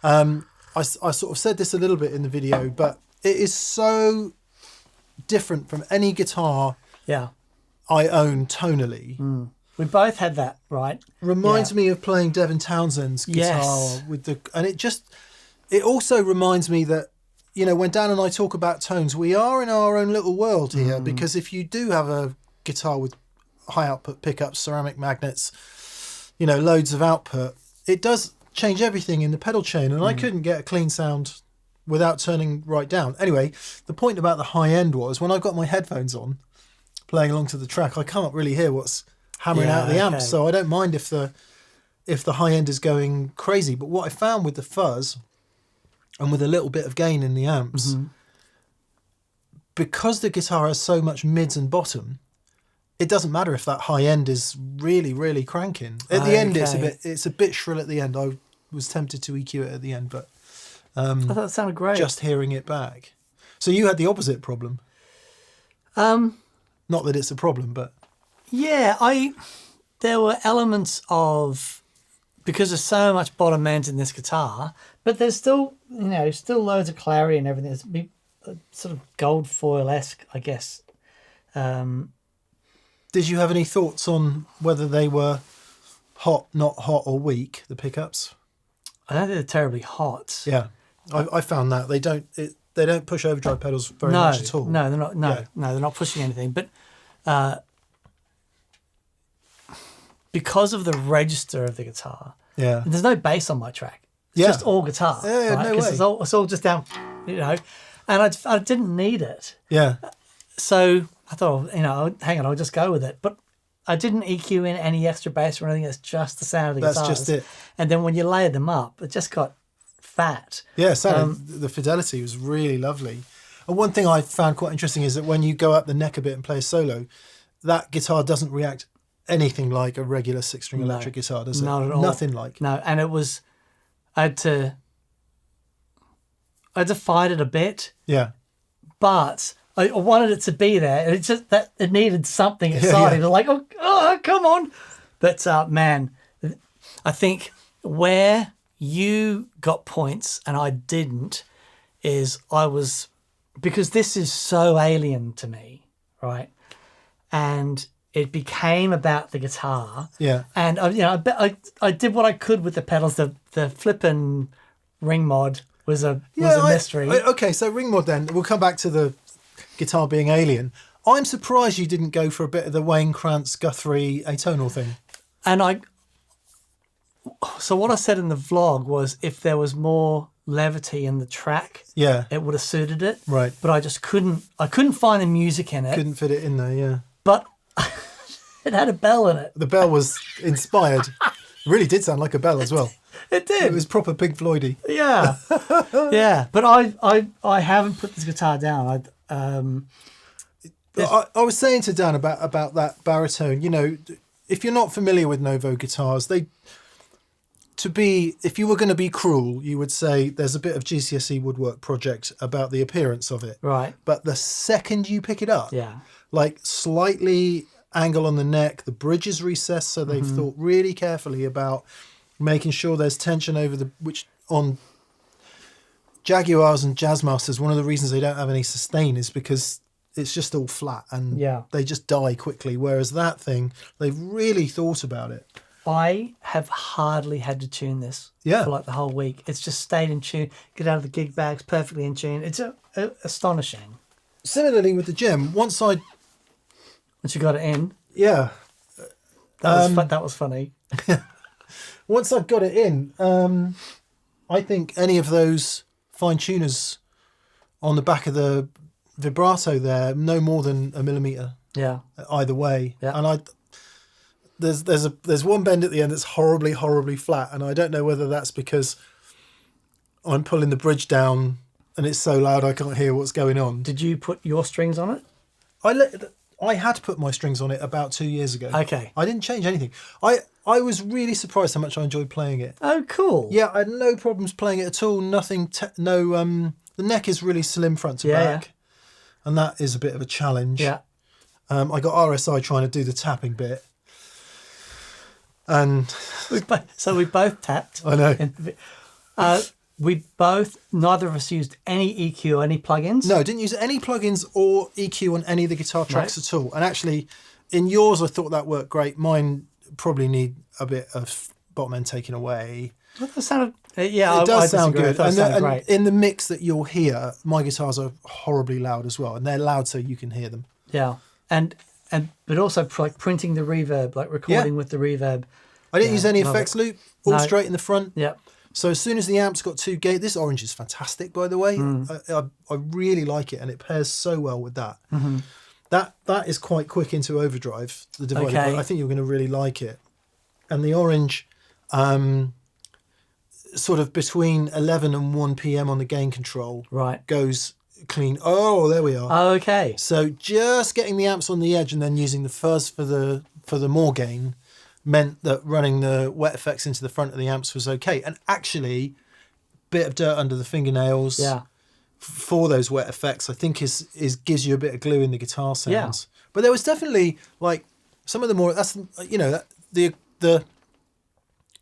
I sort of said this a little bit in the video, but it is so different from any guitar I own tonally. Mm. We both had that, right? Reminds me of playing Devin Townsend's guitar it also reminds me that, when Dan and I talk about tones, we are in our own little world here, because if you do have a guitar with high output pickups, ceramic magnets, loads of output, it does change everything in the pedal chain, and I couldn't get a clean sound without turning right down. Anyway, the point about the high end was when I've got my headphones on, playing along to the track, I can't really hear what's hammering out the amp, so I don't mind if the high end is going crazy. But what I found with the fuzz, and with a little bit of gain in the amps, because the guitar has so much mids and bottom, it doesn't matter if that high end is really, really cranking. At the end, it's a bit shrill at the end. I was tempted to EQ it at the end, but I thought it sounded great. Just hearing it back. So you had the opposite problem. Not that it's a problem, but there were elements of, because there's so much bottom end in this guitar, but there's still loads of clarity and everything. It's sort of gold foil-esque, I guess. Did you have any thoughts on whether they were hot, not hot, or weak, the pickups? I don't think they're terribly hot. Yeah, I found that they don't push overdrive pedals very much at all. No, they're not. No, they're not pushing anything. But because of the register of the guitar, there's no bass on my track. It's just all guitar. Yeah, right? No way. It's all just down, and I didn't need it. Yeah. So I thought, hang on, I'll just go with it. But I didn't EQ in any extra bass or anything. It's just the sound of the guitars. That's just it. And then when you layered them up, it just got fat. Yeah, the fidelity was really lovely. And one thing I found quite interesting is that when you go up the neck a bit and play a solo, that guitar doesn't react anything like a regular six-string electric guitar, does it? Not at all. Nothing like. No, and it was, I had to fight it a bit. Yeah. But I wanted it to be there. It's just that it needed something exciting. Yeah. Like, oh, come on. But man, I think where you got points and I didn't is because this is so alien to me, right? And it became about the guitar. Yeah. And I did what I could with the pedals. The flippin' ring mod was a mystery. Okay, so ring mod then. We'll come back to the guitar being alien. I'm surprised you didn't go for a bit of the Wayne Krantz Guthrie atonal thing. And so what I said in the vlog was if there was more levity in the track, it would have suited it. Right. But I just couldn't find the music in it. Couldn't fit it in there, yeah. But it had a bell in it. The bell was inspired. It really did sound like a bell as well. It did. It was proper Pink Floydy. Yeah. Yeah. But I haven't put this guitar down. I was saying to Dan about that baritone, you know, if you're not familiar with Novo guitars, if you were going to be cruel, you would say there's a bit of GCSE woodwork project about the appearance of it. Right. But the second you pick it up, yeah, like slightly angle on the neck, the bridge is recessed, so they've thought really carefully about making sure there's tension over which on Jaguars and Jazzmasters, one of the reasons they don't have any sustain is because it's just all flat and they just die quickly. Whereas that thing, they've really thought about it. I have hardly had to tune this for like the whole week. It's just stayed in tune. Get out of the gig bags, perfectly in tune. It's astonishing. Similarly with the Gem, once you got it in. Yeah. That was funny. Once I've got it in, I think any of those fine tuners on the back of the vibrato there, no more than a millimetre. Yeah. Either way. Yeah. And there's one bend at the end that's horribly, horribly flat, and I don't know whether that's because I'm pulling the bridge down and it's so loud I can't hear what's going on. Did you put your strings on it? I had put my strings on it about 2 years ago. Okay. I didn't change anything. I was really surprised how much I enjoyed playing it. Oh, cool. Yeah, I had no problems playing it at all. Nothing. The neck is really slim front to back, and that is a bit of a challenge. Yeah. I got RSI trying to do the tapping bit, and so we both tapped. I know. Neither of us used any EQ or any plugins. No, didn't use any plugins or EQ on any of the guitar tracks at all. And actually, in yours, I thought that worked great. Mine probably need a bit of bottom end taken away. Well, that sounded, it does sound good. And great. In the mix that you'll hear, my guitars are horribly loud as well, and they're loud so you can hear them. Yeah, but also like printing the reverb, like recording with the reverb. I didn't use any effects loop, all straight in the front. Yeah. So as soon as the amp's got 2 gate, this orange is fantastic, by the way. I really like it, and it pairs so well with that. Mm-hmm. That is quite quick into overdrive, the divider. Okay. I think you're going to really like it. And the orange, sort of between 11 and 1 p.m. on the gain control, goes clean. Oh, there we are. Oh, okay. So just getting the amps on the edge and then using the fuzz for the more gain meant that running the wet effects into the front of the amps was okay. And actually, bit of dirt under the fingernails for those wet effects, I think is gives you a bit of glue in the guitar sounds. Yeah. But there was definitely like some of the more the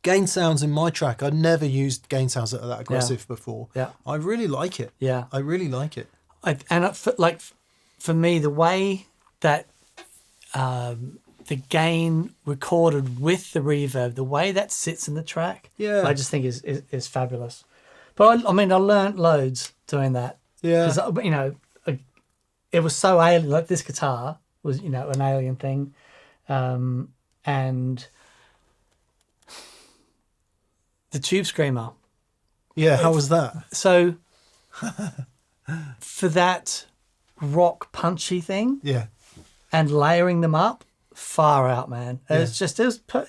gain sounds in my track. I'd never used gain sounds that are that aggressive before. Yeah, I really like it. Yeah, I really like it. For me, the way that the gain recorded with the reverb, the way that sits in the track, I just think is fabulous. But I learned loads doing that. Yeah, because it was so alien. Like this guitar was an alien thing, and the Tubescreamer. Yeah, how was that? So for that rock punchy thing, and layering them up. Far out, man. It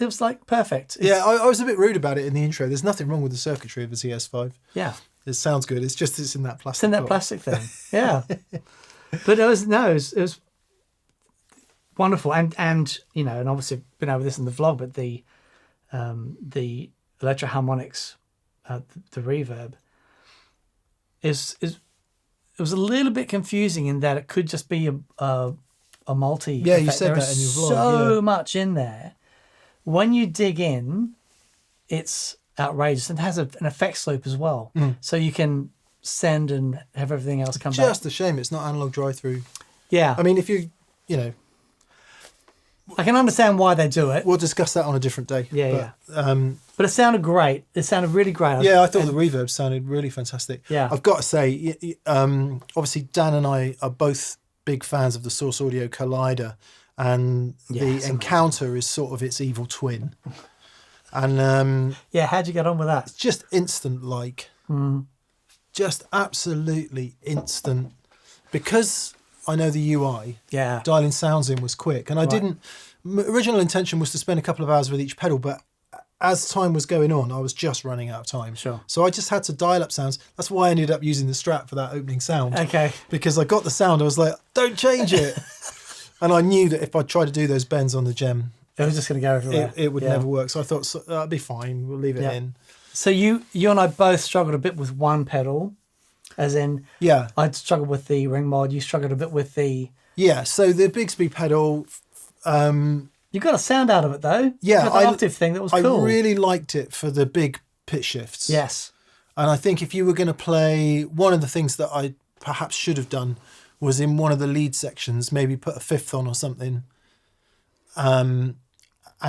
was like perfect. I was a bit rude about it in the intro. There's nothing wrong with the circuitry of a CS5. Yeah. It sounds good. It's just it's in that plastic. It's in that plastic thing. Yeah. But it was wonderful. And obviously I've been over this in the vlog, but the Electro-Harmonix, the reverb is was a little bit confusing in that it could just be a multi. Yeah, you effect. said there that is in your vlog. so much in there. When you dig in, it's outrageous and has an effects loop as well. So you can send and have everything else come back. Just a shame it's not analog drive-through. Yeah. I mean, if you know... I can understand why they do it. We'll discuss that on a different day. Yeah, but it sounded great. It sounded really great. Yeah, I thought the reverb sounded really fantastic. Yeah. I've got to say, obviously Dan and I are both big fans of the Source Audio Collider, and the Encounter is sort of its evil twin. And how'd you get on with that? it's just instant, like just absolutely instant, because I know the UI. Yeah. Dialing sounds in was quick, and I didn't. My original intention was to spend a couple of hours with each pedal, but as time was going on, I was just running out of time. Sure. So I just had to dial up sounds. That's why I ended up using the Strat for that opening sound. Okay. Because I got the sound, I was like, don't change it. And I knew that if I tried to do those bends on the Gem, it was just going to go everywhere. it would never work. So I thought, that'd be fine. We'll leave it in. So you and I both struggled a bit with one pedal, as in, I'd struggled with the ring mod. You struggled a bit with the... Yeah, so the Bigsby pedal... you got a sound out of it, though. Yeah. You got the octave thing that was cool. I really liked it for the big pitch shifts. Yes. And I think if you were going to play... One of the things that I perhaps should have done was in one of the lead sections, maybe put a fifth on or something, and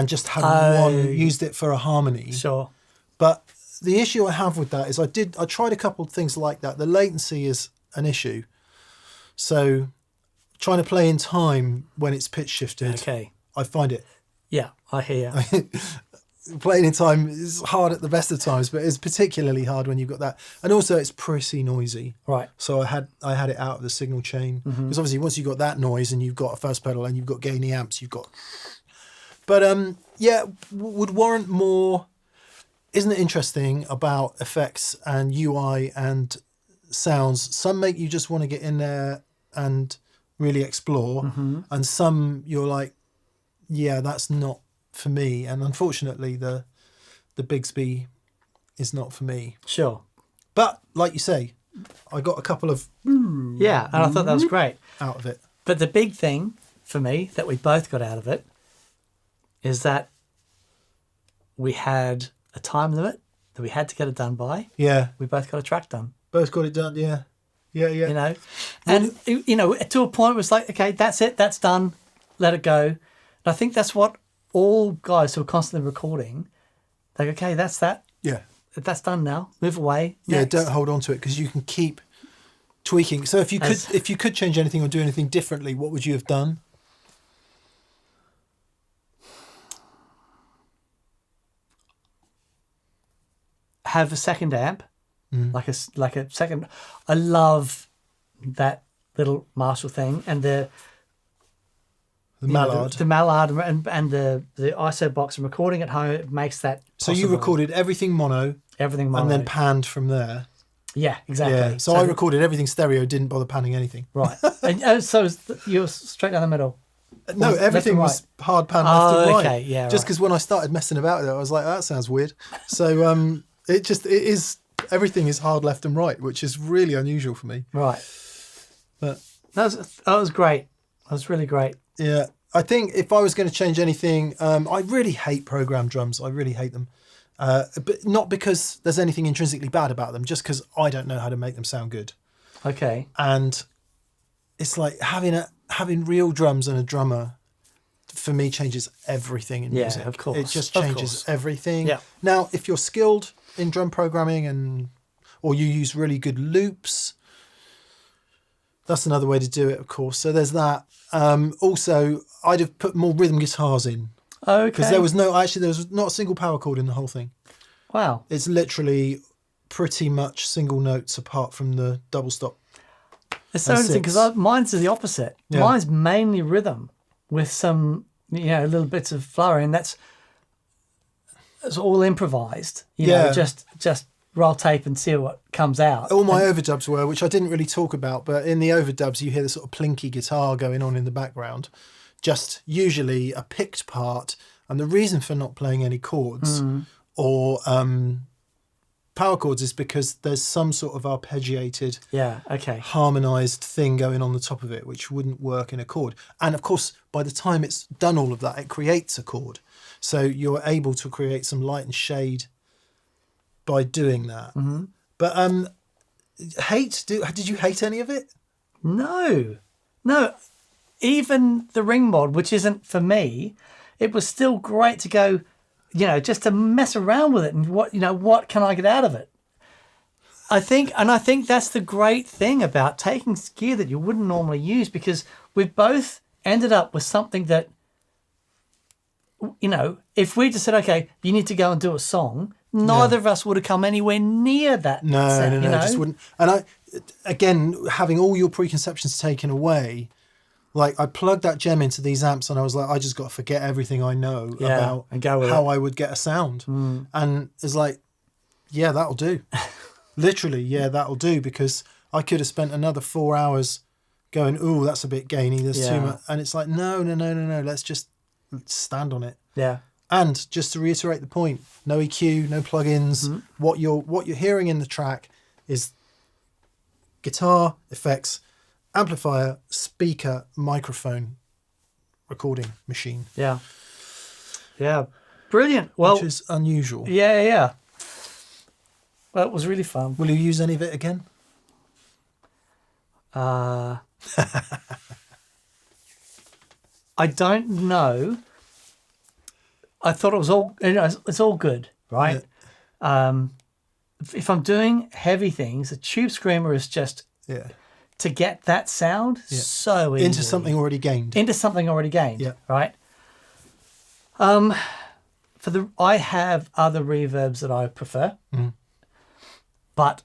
just had used it for a harmony. Sure. But the issue I have with that is I tried a couple of things like that. The latency is an issue. So trying to play in time when it's pitch shifted, I find it. Yeah, I hear you. Playing in time is hard at the best of times, but it's particularly hard when you've got that. And also it's pretty noisy. Right. So I had it out of the signal chain. Because obviously once you've got that noise and you've got a first pedal and you've got gainy amps, you've got... But would warrant more... Isn't it interesting about effects and UI and sounds? Some make you just want to get in there and really explore. And some you're like, yeah, that's not for me. And unfortunately, the Bigsby is not for me. Sure. But like you say, I got a couple of... Yeah, and I thought that was great. Out of it. But the big thing for me that we both got out of it is that we had a time limit that we had to get it done by. Yeah. We both got a track done. Both got it done, yeah. Yeah. You know? And, to a point it was like, okay, that's it, that's done, let it go. And I think that's what all guys who are constantly recording, like, okay, that's that. Yeah. That's done now. Move away. Yeah, Next. don't hold on to it because you can keep tweaking. So if you could change anything or do anything differently, what would you have done? Have a second amp, like a second. I love that little Marshall thing and the Mallard, the Mallard, and the ISO box. And recording at home, it makes that. So possible. you recorded everything mono, and then panned from there. Yeah, exactly. Yeah. So I recorded everything stereo, didn't bother panning anything. Right, and so you're straight down the middle. No, everything was hard pan left and right. Okay, yeah. Just because when I started messing about with it, I was like, that sounds weird. So it is everything is hard left and right, which is really unusual for me. Right. But that was great. That was really great. Yeah, I think if I was going to change anything, I really hate program drums. I really hate them, but not because there's anything intrinsically bad about them, just because I don't know how to make them sound good. Okay. And it's like having real drums and a drummer, for me, changes everything in music. Yeah, of course. It just changes everything. Yeah. Now, if you're skilled in drum programming or you use really good loops, that's another way to do it, of course. So there's that. Also, I'd have put more rhythm guitars in. Okay. Because there was not a single power chord in the whole thing. Wow. It's literally pretty much single notes apart from the double stop. It's so interesting because mine's the opposite. Yeah. Mine's mainly rhythm with some, little bits of flurry, and that's all improvised. You know, just roll tape and see what comes out. All my overdubs were, which I didn't really talk about, but in the overdubs you hear the sort of plinky guitar going on in the background, just usually a picked part, and the reason for not playing any chords or power chords is because there's some sort of arpeggiated, okay, harmonized thing going on the top of it, which wouldn't work in a chord. And of course, by the time it's done all of that, it creates a chord. So you're able to create some light and shade by doing that. Mm-hmm. But did you hate any of it? No. Even the ring mod, which isn't for me, it was still great to go, just to mess around with it and what can I get out of it? I think that's the great thing about taking gear that you wouldn't normally use, because we've both ended up with something that, if we just said, okay, you need to go and do a song, neither of us would have come anywhere near that. No, just wouldn't. And again, having all your preconceptions taken away, like I plugged that gem into these amps and I was like, I just got to forget everything I know about and go with how I would get a sound. And it's like, yeah, that'll do. Literally, yeah, that'll do, because I could have spent another 4 hours going, ooh, that's a bit gainy, there's too much. And it's like, no, let's just stand on it. Yeah. And just to reiterate the point, no EQ, no plugins. What you're hearing in the track is guitar, effects, amplifier, speaker, microphone, recording machine. Yeah. Brilliant. Well, which is unusual. Yeah. Well, it was really fun. Will you use any of it again? I don't know. I thought it was all, it's all good, right? Yeah. If I'm doing heavy things, the Tubescreamer is just to get that sound so easy. Into something already gained. Yeah. Right. I have other reverbs that I prefer, but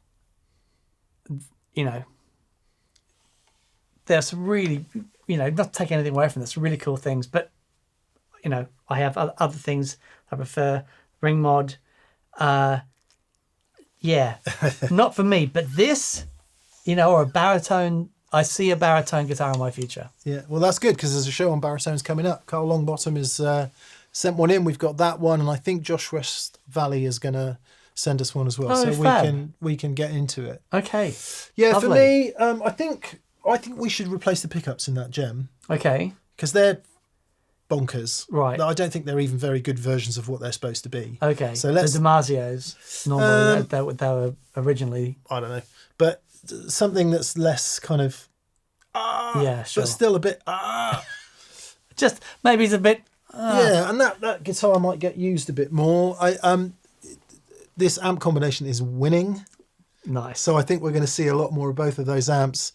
there's some really, not taking anything away from this, really cool things, but I have other things I prefer. Ring mod, not for me. But this, or a baritone. I see a baritone guitar in my future. Yeah, well, that's good, because there's a show on baritones coming up. Carl Longbottom has sent one in. We've got that one, and I think Josh West Valley is going to send us one as well, so we can get into it. Okay. Yeah, lovely. For me, I think we should replace the pickups in that gem. Okay. Because they're bonkers. Right. I don't think they're even very good versions of what they're supposed to be. Okay. So let's... The DiMarzio's, normally they were originally... I don't know. But something that's less kind of... yeah, sure. But still a bit... Just maybe it's a bit... Yeah, and that guitar might get used a bit more. This amp combination is winning. Nice. So I think we're going to see a lot more of both of those amps.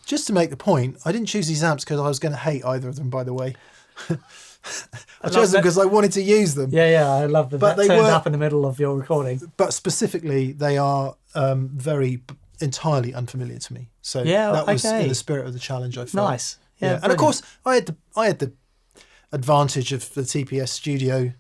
Just to make the point, I didn't choose these amps because I was going to hate either of them, by the way. I chose them because I wanted to use them. Yeah, I love that. But they turned up in the middle of your recording. But specifically, they are entirely unfamiliar to me. So that was in the spirit of the challenge, I felt. Nice. Yeah. And of course, I had the advantage of the TPS studio.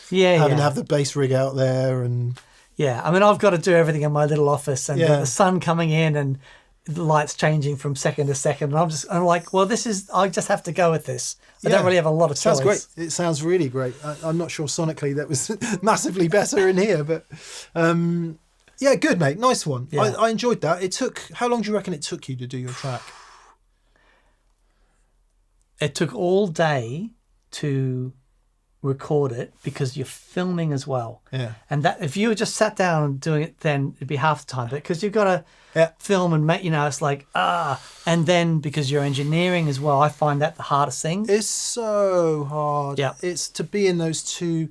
Having to have the bass rig out there and... Yeah, I mean, I've got to do everything in my little office, and the sun coming in and the lights changing from second to second, and I'm like, well, I just have to go with this. I don't really have a lot of choice. Sounds great. It sounds really great. I'm not sure sonically that was massively better in here, but yeah, good, mate. Nice one. Yeah. I enjoyed that. How long do you reckon it took you to do your track? It took all day to record it, because you're filming as well. Yeah. And that if you just sat down and doing it, then it'd be half the time. But because you've got to film and make, it's like, and then because you're engineering as well, I find that the hardest thing. It's so hard. Yeah. It's to be in those two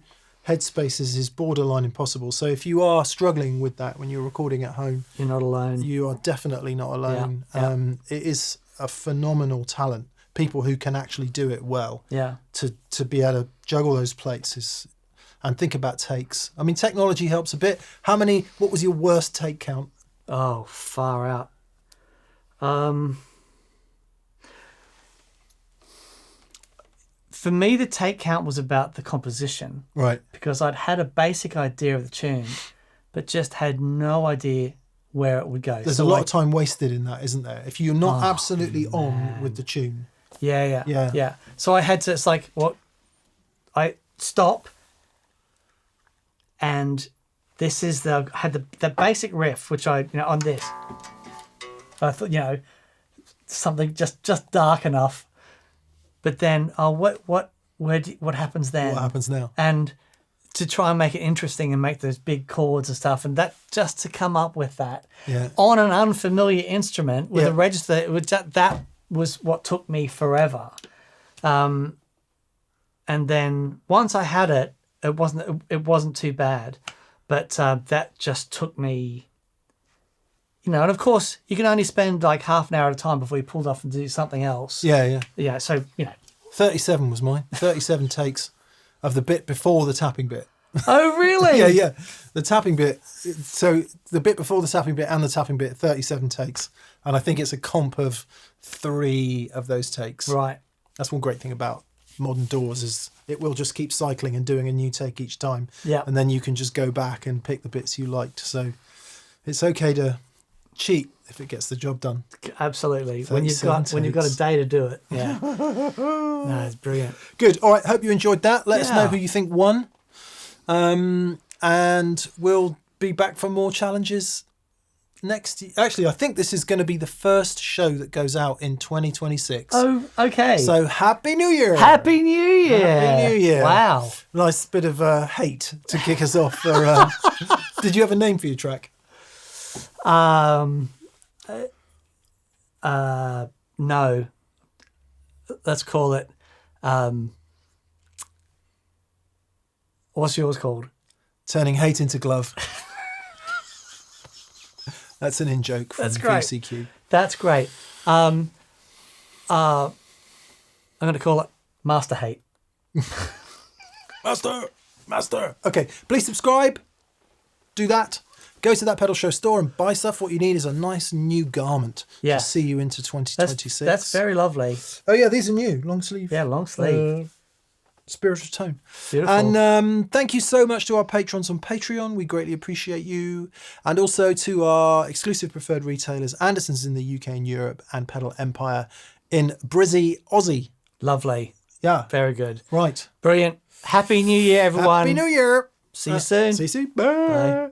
headspaces is borderline impossible. So if you are struggling with that when you're recording at home, you're not alone. You are definitely not alone. Yeah. It is a phenomenal talent. People who can actually do it well. Yeah. To be able to juggle those plates and think about takes. I mean, technology helps a bit. What was your worst take count? Oh, far out. For me, the take count was about the composition. Right. Because I'd had a basic idea of the tune, but just had no idea where it would go. There's a lot of time wasted in that, isn't there? If you're not absolutely on with the tune. Yeah. So I had to, it's like, I stop, and this is I had the basic riff, which I, on this. I thought, something just dark enough. But then, what happens then? What happens now? And to try and make it interesting and make those big chords and stuff, and that just to come up with that on an unfamiliar instrument with a register, that was what took me forever. And then once I had it, it wasn't too bad, but that just took me. And of course, you can only spend like half an hour at a time before you pulled off and do something else. Yeah. So 37 was mine. 37 takes of the bit before the tapping bit. Oh, really? Yeah. The tapping bit. So the bit before the tapping bit and the tapping bit, 37 takes, and I think it's a comp of 3 of those takes. Right. That's one great thing about modern DAWs is it will just keep cycling and doing a new take each time. Yeah. And then you can just go back and pick the bits you liked. So it's okay to cheat if it gets the job done. Absolutely. When you've got a day to do it. Yeah. No, it's brilliant. Good. All right. Hope you enjoyed that. Let us know who you think won. And we'll be back for more challenges next. Actually, I think this is going to be the first show that goes out in 2026. Oh, okay. So Happy New Year. Happy New Year. Happy New Year. Wow. Nice bit of hate to kick us off. For, did you have a name for your track? No. Let's call it. What's yours called? Turning Hate into Glove. That's an in-joke from VCQ. That's great. I'm going to call it Master Hate. Master. Okay, please subscribe. Do that. Go to that pedal show store and buy stuff. What you need is a nice new garment to see you into 2026. That's very lovely. Oh, yeah, these are new. Long sleeve. Yeah, long sleeve. Spirit of Tone. Beautiful. And thank you so much to our patrons on Patreon. We greatly appreciate you. And also to our exclusive preferred retailers, Anderson's in the UK and Europe and Pedal Empire in Brizzy, Aussie. Lovely. Yeah. Very good. Right. Brilliant. Happy New Year, everyone. Happy New Year. See you soon. See you soon. Bye. Bye.